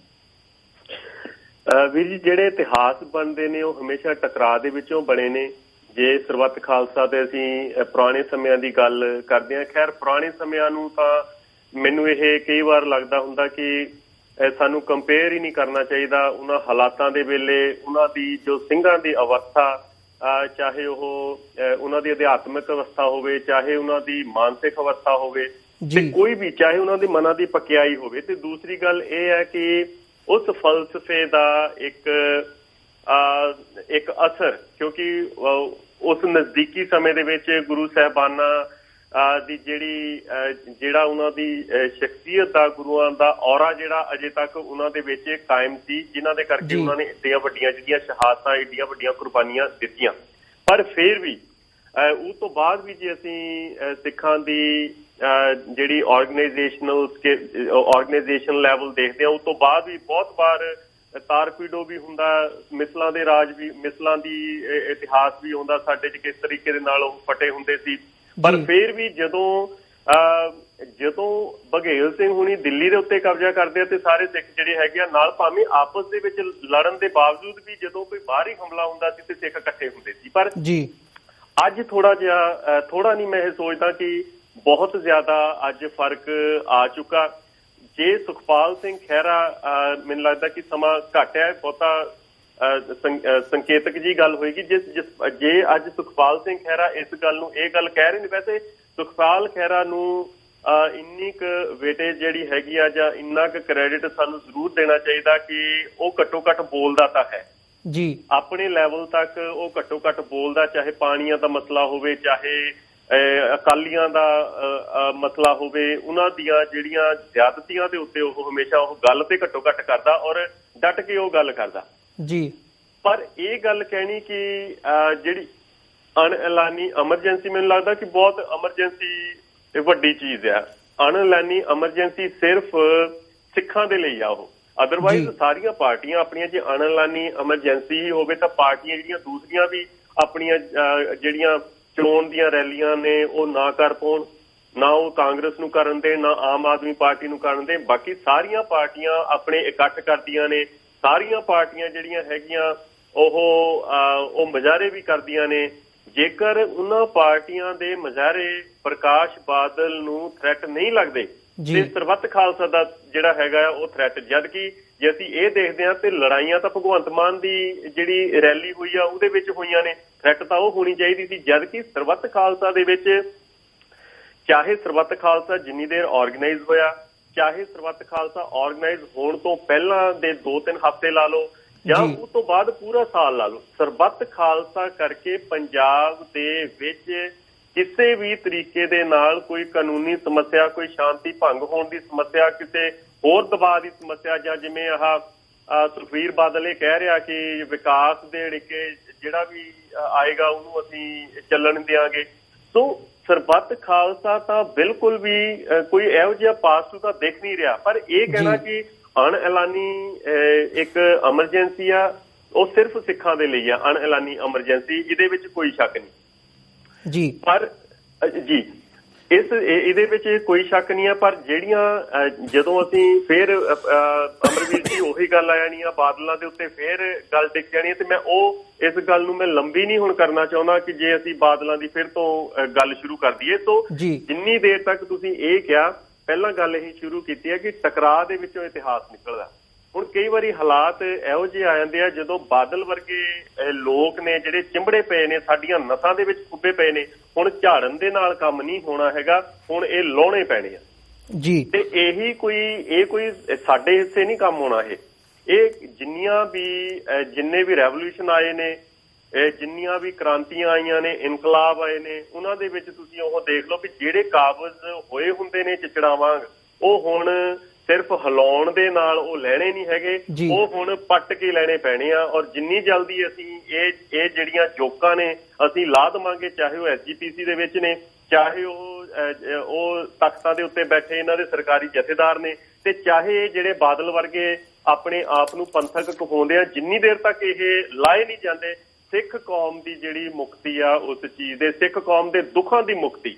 ਵੀਰ ਜੀ, ਜਿਹੜੇ ਇਤਿਹਾਸ ਬਣਦੇ ਨੇ ਉਹ ਹਮੇਸ਼ਾ ਟਕਰਾਅ ਦੇ ਵਿੱਚੋਂ ਬਣੇ ਨੇ। ਜੇ ਸਰਬੱਤ ਖਾਲਸਾ ਤੇ ਅਸੀਂ ਪੁਰਾਣੇ ਸਮਿਆਂ ਦੀ ਗੱਲ ਕਰਦੇ ਹਾਂ, ਖੈਰ ਪੁਰਾਣੇ ਸਮਿਆਂ ਨੂੰ ਤਾਂ ਮੈਨੂੰ ਇਹ ਕਈ ਵਾਰ ਲੱਗਦਾ ਹੁੰਦਾ ਕਿ ਸਾਨੂੰ ਕੰਪੇਅਰ ਹੀ ਨਹੀਂ ਕਰਨਾ ਚਾਹੀਦਾ ਉਹਨਾਂ ਹਾਲਾਤਾਂ ਦੇ ਵੇਲੇ। ਉਹਨਾਂ ਦੀ ਜੋ ਸਿੰਘਾਂ ਦੀ ਅਵਸਥਾ, ਚਾਹੇ ਉਹ ਉਹਨਾਂ ਦੀ ਅਧਿਆਤਮਿਕ ਅਵਸਥਾ ਹੋਵੇ, ਚਾਹੇ ਉਹਨਾਂ ਦੀ ਮਾਨਸਿਕ ਅਵਸਥਾ ਹੋਵੇ, ਤੇ ਕੋਈ ਵੀ, ਚਾਹੇ ਉਹਨਾਂ ਦੀ ਮਨਾਂ ਦੀ ਪਕਿਆਈ ਹੋਵੇ। ਤੇ ਦੂਸਰੀ ਗੱਲ ਇਹ ਹੈ ਕਿ ਉਸ ਫਲਸਫੇ ਦਾ ਇੱਕ ਅਸਰ, ਕਿਉਂਕਿ ਉਸ ਨਜ਼ਦੀਕੀ ਸਮੇਂ ਦੇ ਵਿੱਚ ਗੁਰੂ ਸਾਹਿਬਾਨਾਂ ਦੀ ਜਿਹੜਾ ਉਹਨਾਂ ਦੀ ਸ਼ਖਸੀਅਤ ਦਾ, ਗੁਰੂਆਂ ਦਾ ਔਰਾ ਜਿਹੜਾ ਅਜੇ ਤੱਕ ਉਹਨਾਂ ਦੇ ਵਿੱਚ ਕਾਇਮ ਸੀ, ਜਿਨ੍ਹਾਂ ਦੇ ਕਰਕੇ ਉਹਨਾਂ ਨੇ ਏਡੀਆਂ ਵੱਡੀਆਂ ਜਿਹੜੀਆਂ ਸ਼ਹਾਦਤਾਂ, ਏਡੀਆਂ ਵੱਡੀਆਂ ਕੁਰਬਾਨੀਆਂ ਦਿੱਤੀਆਂ। ਪਰ ਫਿਰ ਵੀ ਉਸ ਤੋਂ ਬਾਅਦ ਵੀ ਜੇ ਅਸੀਂ ਸਿੱਖਾਂ ਦੀ ਜਿਹੜੀ ਆਰਗੇਨਾਈਜੇਸ਼ਨ ਲੈਵਲ ਦੇਖਦੇ ਹਾਂ, ਉਸ ਤੋਂ ਬਾਅਦ ਵੀ ਬਹੁਤ ਵਾਰ ਤਾਰਪੀਡੋ ਵੀ ਹੁੰਦਾ, ਮਿਸਲਾਂ ਦੇ ਰਾਜ ਵੀ, ਮਿਸਲਾਂ ਦੀ ਇਤਿਹਾਸ ਵੀ ਹੁੰਦਾ ਸਾਡੇ 'ਚ, ਕਿਸ ਤਰੀਕੇ ਦੇ ਨਾਲ ਉਹ ਫਟੇ ਹੁੰਦੇ ਸੀ। ਪਰ ਫਿਰ ਵੀ ਜਦੋਂ ਬਘੇਲ ਸਿੰਘ ਹੁਣੀ ਦਿੱਲੀ ਦੇ ਉੱਤੇ ਕਬਜ਼ਾ ਕਰਦੇ ਆ ਤੇ ਸਾਰੇ ਸਿੱਖ ਜਿਹੜੇ ਹੈਗੇ ਆ ਨਾਲ, ਭਾਵੇਂ ਆਪਸ ਦੇ ਵਿੱਚ ਲੜਨ ਦੇ ਬਾਵਜੂਦ ਵੀ ਜਦੋਂ ਕੋਈ ਬਾਹਰੀ ਹਮਲਾ ਹੁੰਦਾ ਸੀ ਤੇ ਸਿੱਖ ਇਕੱਠੇ ਹੁੰਦੇ ਸੀ। ਪਰ ਅੱਜ ਥੋੜਾ ਨਹੀਂ, ਮੈਂ ਇਹ ਸੋਚਦਾ ਕਿ ਬਹੁਤ ਜ਼ਿਆਦਾ ਅੱਜ ਫਰਕ ਆ ਚੁੱਕਾ। ਜੇ ਸੁਖਪਾਲ ਸਿੰਘ ਖਹਿਰਾ, ਮੈਨੂੰ ਲੱਗਦਾ ਕਿ ਸਮਾਂ ਘੱਟ ਹੈ, ਬਹੁਤਾ ਸੰਕੇਤਕ ਜੀ ਗੱਲ ਹੋਏਗੀ ਜੇ ਅੱਜ ਸੁਖਪਾਲ ਸਿੰਘ ਖਹਿਰਾ ਇਸ ਗੱਲ ਨੂੰ, ਇਹ ਗੱਲ ਕਹਿ ਰਹੇ ਨੇ। ਵੈਸੇ ਸੁਖਪਾਲ ਖਹਿਰਾ ਨੂੰ ਇੰਨੀ ਕੁ ਵੇਟੇਜ ਜਿਹੜੀ ਹੈਗੀ ਆ, ਜਾਂ ਇੰਨਾ ਕੁ ਕ੍ਰੈਡਿਟ ਸਾਨੂੰ ਜ਼ਰੂਰ ਦੇਣਾ ਚਾਹੀਦਾ ਕਿ ਉਹ ਘੱਟੋ ਘੱਟ ਬੋਲਦਾ ਤਾਂ ਹੈ ਜੀ, ਆਪਣੇ ਲੈਵਲ ਤੱਕ ਉਹ ਘੱਟੋ ਘੱਟ ਬੋਲਦਾ, ਚਾਹੇ ਪਾਣੀਆਂ ਦਾ ਮਸਲਾ ਹੋਵੇ, ਚਾਹੇ ਅਕਾਲੀਆਂ ਦਾ ਮਸਲਾ ਹੋਵੇ, ਉਹਨਾਂ ਦੀਆਂ ਜਿਹੜੀਆਂ ਜ਼ਿਆਦਤੀਆਂ ਦੇ ਉੱਤੇ ਉਹ ਹਮੇਸ਼ਾ ਉਹ ਗੱਲ ਤੇ ਘੱਟੋ ਘੱਟ ਕਰਦਾ ਔਰ ਡਟ ਕੇ ਉਹ ਗੱਲ ਕਰਦਾ ਜੀ। ਪਰ ਇਹ ਗੱਲ ਕਹਿਣੀ ਕਿ ਜਿਹੜੀ ਅਣਐਲਾਨੀ ਐਮਰਜੈਂਸੀ, ਮੈਨੂੰ ਲੱਗਦਾ ਕਿ ਬਹੁਤ ਐਮਰਜੈਂਸੀ ਵੱਡੀ ਚੀਜ਼ ਆ। ਅਣਐਲਾਨੀ ਐਮਰਜੈਂਸੀ ਸਿਰਫ ਸਿੱਖਾਂ ਦੇ ਲਈ ਆ ਉਹ, ਅਦਰਵਾਈਜ਼ ਸਾਰੀਆਂ ਪਾਰਟੀਆਂ ਆਪਣੀਆਂ, ਜੇ ਅਣਐਲਾਨੀ ਐਮਰਜੈਂਸੀ ਹੀ ਹੋਵੇ ਤਾਂ ਪਾਰਟੀਆਂ ਜਿਹੜੀਆਂ ਦੂਸਰੀਆਂ ਵੀ ਆਪਣੀਆਂ ਜਿਹੜੀਆਂ ਚੋਣ ਦੀਆਂ ਰੈਲੀਆਂ ਨੇ ਉਹ ਨਾ ਕਰ ਪਾਉਣ, ਨਾ ਉਹ ਕਾਂਗਰਸ ਨੂੰ ਕਰਨ ਦੇ, ਨਾ ਆਮ ਆਦਮੀ ਪਾਰਟੀ ਨੂੰ ਕਰਨ ਦੇ। ਬਾਕੀ ਸਾਰੀਆਂ ਪਾਰਟੀਆਂ ਆਪਣੇ ਇਕੱਠ ਕਰਦੀਆਂ ਨੇ, ਸਾਰੀਆਂ ਪਾਰਟੀਆਂ ਜਿਹੜੀਆਂ ਹੈਗੀਆਂ ਉਹ ਮੁਜ਼ਾਹਰੇ ਵੀ ਕਰਦੀਆਂ ਨੇ। ਜੇਕਰ ਉਹਨਾਂ ਪਾਰਟੀਆਂ ਦੇ ਮੁਜ਼ਾਹਰੇ ਪ੍ਰਕਾਸ਼ ਬਾਦਲ ਨੂੰ ਥ੍ਰੈਟ ਨਹੀਂ ਲੱਗਦੇ ਤੇ ਸਰਬੱਤ ਖਾਲਸਾ ਦਾ ਜਿਹੜਾ ਹੈਗਾ ਉਹ ਥ੍ਰੈਟ, ਜਦਕਿ ਜੇ ਅਸੀਂ ਇਹ ਦੇਖਦੇ ਹਾਂ ਤੇ ਲੜਾਈਆਂ ਤਾਂ ਭਗਵੰਤ ਮਾਨ ਦੀ ਜਿਹੜੀ ਰੈਲੀ ਹੋਈ ਆ ਉਹਦੇ ਵਿੱਚ ਹੋਈਆਂ ਨੇ, ਥ੍ਰੈਟ ਤਾਂ ਉਹ ਹੋਣੀ ਚਾਹੀਦੀ ਸੀ। ਜਦਕਿ ਸਰਬੱਤ ਖਾਲਸਾ ਦੇ ਵਿੱਚ, ਚਾਹੇ ਸਰਬੱਤ ਖਾਲਸਾ ਜਿੰਨੀ ਦੇਰ ਆਰਗੇਨਾਈਜ਼ ਹੋਇਆ, ਚਾਹੇ ਸਰਬੱਤ ਖਾਲਸਾ ਆਰਗੇਨਾਈਜ਼ ਹੋਣ ਤੋਂ ਪਹਿਲਾਂ ਦੇ 2-3 ਹਫ਼ਤੇ ਲਾ ਲਓ, ਜਾਂ ਉਸ ਤੋਂ ਬਾਅਦ ਪੂਰਾ ਸਾਲ ਲਾ ਲਓ, ਸਰਬੱਤ ਖਾਲਸਾ ਕਰਕੇ ਪੰਜਾਬ ਦੇ ਵਿੱਚ ਕਿਸੇ ਵੀ ਤਰੀਕੇ ਦੇ ਨਾਲ ਕੋਈ ਕਾਨੂੰਨੀ ਸਮੱਸਿਆ, ਕੋਈ ਸ਼ਾਂਤੀ ਭੰਗ ਹੋਣ ਦੀ ਸਮੱਸਿਆ, ਕਿਸੇ ਹੋਰ ਦਬਾਅ ਦੀ ਸਮੱਸਿਆ, ਜਾਂ ਜਿਵੇਂ ਸੁਖਬੀਰ ਬਾਦਲ ਇਹ ਕਹਿ ਰਿਹਾ ਕਿ ਵਿਕਾਸ ਦੇ ਅੜਿੱਕੇ ਜਿਹੜਾ ਵੀ ਆਏਗਾ ਉਹਨੂੰ ਅਸੀਂ ਚੱਲਣ ਦਿਆਂਗੇ। ਸੋ ਸਰਬੱਤ ਖਾਲਸਾ ਤਾਂ ਬਿਲਕੁਲ ਵੀ ਕੋਈ ਇਹੋ ਜਿਹਾ ਪਾਸਟੂ ਤਾਂ ਦਿਖ ਨਹੀਂ ਰਿਹਾ। ਪਰ ਇਹ ਕਹਿਣਾ ਕਿ ਅਣਐਲਾਨੀ ਇੱਕ ਐਮਰਜੈਂਸੀ ਆ, ਉਹ ਸਿਰਫ ਸਿੱਖਾਂ ਦੇ ਲਈ ਆ ਅਣਐਲਾਨੀ ਐਮਰਜੈਂਸੀ, ਇਹਦੇ ਵਿੱਚ ਕੋਈ ਸ਼ੱਕ ਨਹੀਂ ਜੀ। ਪਰ ਇਹਦੇ ਵਿੱਚ ਕੋਈ ਸ਼ੱਕ ਨਹੀਂ ਆ। ਪਰ ਜਿਹੜੀਆਂ ਜਦੋਂ ਅਸੀਂ ਫਿਰ ਅਮਰਵੀਰ ਜੀ ਉਹੀ ਗੱਲ ਆ ਜਾਣੀ ਆ, ਬਾਦਲਾਂ ਦੇ ਉੱਤੇ ਫੇਰ ਗੱਲ ਟਿਕ ਜਾਣੀ ਹੈ। ਤੇ ਮੈਂ ਇਸ ਗੱਲ ਨੂੰ ਮੈਂ ਲੰਬੀ ਨਹੀਂ ਹੁਣ ਕਰਨਾ ਚਾਹੁੰਦਾ ਕਿ ਜੇ ਅਸੀਂ ਬਾਦਲਾਂ ਦੀ ਫਿਰ ਤੋਂ ਗੱਲ ਸ਼ੁਰੂ ਕਰ ਦਈਏ। ਸੋ ਜਿੰਨੀ ਦੇਰ ਤੱਕ ਤੁਸੀਂ ਇਹ ਕਿਹਾ, ਪਹਿਲਾਂ ਗੱਲ ਇਹੀ ਸ਼ੁਰੂ ਕੀਤੀ ਹੈ ਕਿ ਟਕਰਾਅ ਦੇ ਵਿੱਚੋਂ ਇਤਿਹਾਸ ਨਿਕਲਦਾ। ਹੁਣ ਕਈ ਵਾਰੀ ਹਾਲਾਤ ਇਹੋ ਜਿਹੇ ਆ ਜਾਂਦੇ ਆ ਜਦੋਂ ਬਾਦਲ ਵਰਗੇ ਲੋਕ ਨੇ ਜਿਹੜੇ ਚਿੰਬੜੇ ਪਏ ਨੇ, ਸਾਡੀਆਂ ਨਸਾਂ ਦੇ ਵਿੱਚ ਖੁੱਬੇ ਪਏ ਨੇ, ਹੁਣ ਝਾੜਨ ਦੇ ਨਾਲ ਕੰਮ ਨਹੀਂ ਹੋਣਾ ਹੈਗਾ, ਹੁਣ ਇਹ ਲਾਉਣੇ ਪੈਣੇ ਆ ਜੀ। ਤੇ ਇਹ ਕੋਈ ਸਾਡੇ ਹਿੱਸੇ ਨਹੀਂ ਕੰਮ ਹੋਣਾ। ਇਹ ਜਿੰਨੇ ਵੀ ਰੈਵੋਲੂਸ਼ਨ ਆਏ ਨੇ, ਜਿੰਨੀਆਂ ਵੀ ਕ੍ਰਾਂਤੀਆਂ ਆਈਆਂ ਨੇ, ਇਨਕਲਾਬ ਆਏ ਨੇ, ਉਹਨਾਂ ਦੇ ਵਿੱਚ ਤੁਸੀਂ ਉਹ ਦੇਖ ਲਓ ਵੀ ਜਿਹੜੇ ਕਾਬਜ਼ ਹੋਏ ਹੁੰਦੇ ਨੇ ਚਿਚੜਾਂ ਵਾਂਗ, ਉਹ ਹੁਣ ਸਿਰਫ ਹਿਲਾਉਣ ਦੇ ਨਾਲ ਉਹ ਲੈਣੇ ਨਹੀਂ ਹੈਗੇ, ਉਹ ਹੁਣ ਪੱਟ ਕੇ ਲੈਣੇ ਪੈਣੇ ਆ। ਔਰ ਜਿੰਨੀ ਜਲਦੀ ਅਸੀਂ ਇਹ ਜਿਹੜੀਆਂ ਜੋਕਾਂ ਨੇ ਅਸੀਂ ਲਾ ਦੇਵਾਂਗੇ, ਚਾਹੇ ਉਹ SGPC ਦੇ ਵਿੱਚ ਨੇ, ਚਾਹੇ ਉਹ ਤਖਤਾਂ ਦੇ ਉੱਤੇ ਬੈਠੇ ਇਹਨਾਂ ਦੇ ਸਰਕਾਰੀ ਜਥੇਦਾਰ ਨੇ, ਤੇ ਚਾਹੇ ਜਿਹੜੇ ਬਾਦਲ ਵਰਗੇ ਆਪਣੇ ਆਪ ਨੂੰ ਪੰਥਕ ਕਹਾਉਂਦੇ ਆ, ਜਿੰਨੀ ਦੇਰ ਤੱਕ ਇਹ ਲਾਏ ਨਹੀਂ ਜਾਂਦੇ, ਸਿੱਖ ਕੌਮ ਦੀ ਜਿਹੜੀ ਮੁਕਤੀ ਆ ਉਸ ਚੀਜ਼ ਦੇ, ਸਿੱਖ ਕੌਮ ਦੇ ਦੁੱਖਾਂ ਦੀ ਮੁਕਤੀ,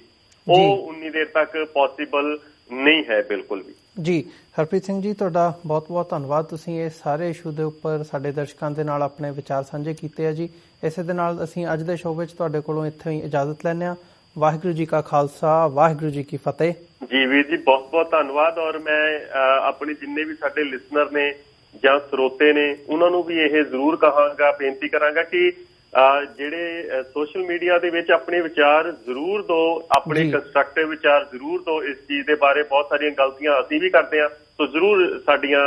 ਉਹ ਉਨੀ ਦੇਰ ਤੱਕ ਪੋਸੀਬਲ ਨਹੀਂ ਹੈ ਬਿਲਕੁਲ ਵੀ। ਜੀ
ਹਰਪ੍ਰੀਤ ਸਿੰਘ ਜੀ, ਤੁਹਾਡਾ ਬਹੁਤ ਬਹੁਤ ਧੰਨਵਾਦ। ਤੁਸੀਂ ਇਹ ਸਾਰੇ ਇਸ਼ੂ ਦੇ ਉੱਪਰ ਸਾਡੇ ਦਰਸ਼ਕਾਂ ਦੇ ਨਾਲ ਆਪਣੇ ਵਿਚਾਰ ਸਾਂਝੇ ਕੀਤੇ ਆ ਜੀ। ਇਸੇ ਦੇ ਨਾਲ ਅਸੀਂ ਅੱਜ ਦੇ ਸ਼ੋਅ ਵਿੱਚ ਤੁਹਾਡੇ ਕੋਲੋਂ ਇੱਥੇ ਹੀ ਇਜਾਜ਼ਤ ਲੈਂਦੇ ਹਾਂ। ਵਾਹਿਗੁਰੂ ਜੀ ਕਾ ਖਾਲਸਾ, ਵਾਹਿਗੁਰੂ ਜੀ ਕੀ ਫਤਿਹ।
ਜੀ ਵੀਰ ਜੀ, ਬਹੁਤ ਬਹੁਤ ਧੰਨਵਾਦ। ਔਰ ਮੈਂ ਆਪਣੇ ਜਿੰਨੇ ਵੀ ਸਾਡੇ ਲਿਸਨਰ ਨੇ ਜਾਂ ਸਰੋਤੇ ਨੇ, ਉਹਨਾਂ ਨੂੰ ਵੀ ਇਹ ਜ਼ਰੂਰ ਕਹਾਂਗਾ, ਬੇਨਤੀ ਕਰਾਂਗਾ ਕਿ ਜਿਹੜੇ ਸੋਸ਼ਲ ਮੀਡੀਆ ਦੇ ਵਿੱਚ ਆਪਣੇ ਵਿਚਾਰ ਜ਼ਰੂਰ ਦਿਓ, ਆਪਣੇ ਕੰਸਟਰਕਟਿਵ ਵਿਚਾਰ ਜ਼ਰੂਰ ਦਿਓ। ਇਸ ਚੀਜ਼ ਦੇ ਬਾਰੇ ਬਹੁਤ ਸਾਰੀਆਂ ਗਲਤੀਆਂ ਅਸੀਂ ਵੀ ਕਰਦੇ ਹਾਂ, ਸੋ ਜ਼ਰੂਰ ਸਾਡੀਆਂ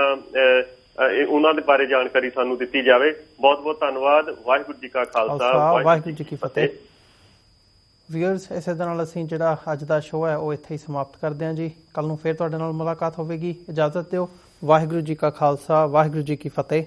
ਉਹਨਾਂ ਦੇ ਬਾਰੇ ਜਾਣਕਾਰੀ ਸਾਨੂੰ ਦਿੱਤੀ ਜਾਵੇ। ਬਹੁਤ ਬਹੁਤ ਧੰਨਵਾਦ। ਵਾਹਿਗੁਰੂ ਜੀ ਕਾ ਖਾਲਸਾ,
ਵਾਹਿਗੁਰੂ ਜੀ ਕੀ ਫਤਿਹ। ਵੀਅਰਸ, ਇਸੇ ਦੇ ਨਾਲ ਅਸੀਂ ਜਿਹੜਾ ਅੱਜ ਦਾ ਸ਼ੋਅ ਹੈ ਉਹ ਇੱਥੇ ਹੀ ਸਮਾਪਤ ਕਰਦੇ ਹਾਂ ਜੀ। ਕੱਲ ਨੂੰ ਫਿਰ ਤੁਹਾਡੇ ਨਾਲ ਮੁਲਾਕਾਤ ਹੋਵੇਗੀ। ਇਜਾਜ਼ਤ ਦਿਓ। ਵਾਹਿਗੁਰੂ ਜੀ ਕਾ ਖਾਲਸਾ, ਵਾਹਿਗੁਰੂ ਜੀ ਕੀ ਫਤਿਹ।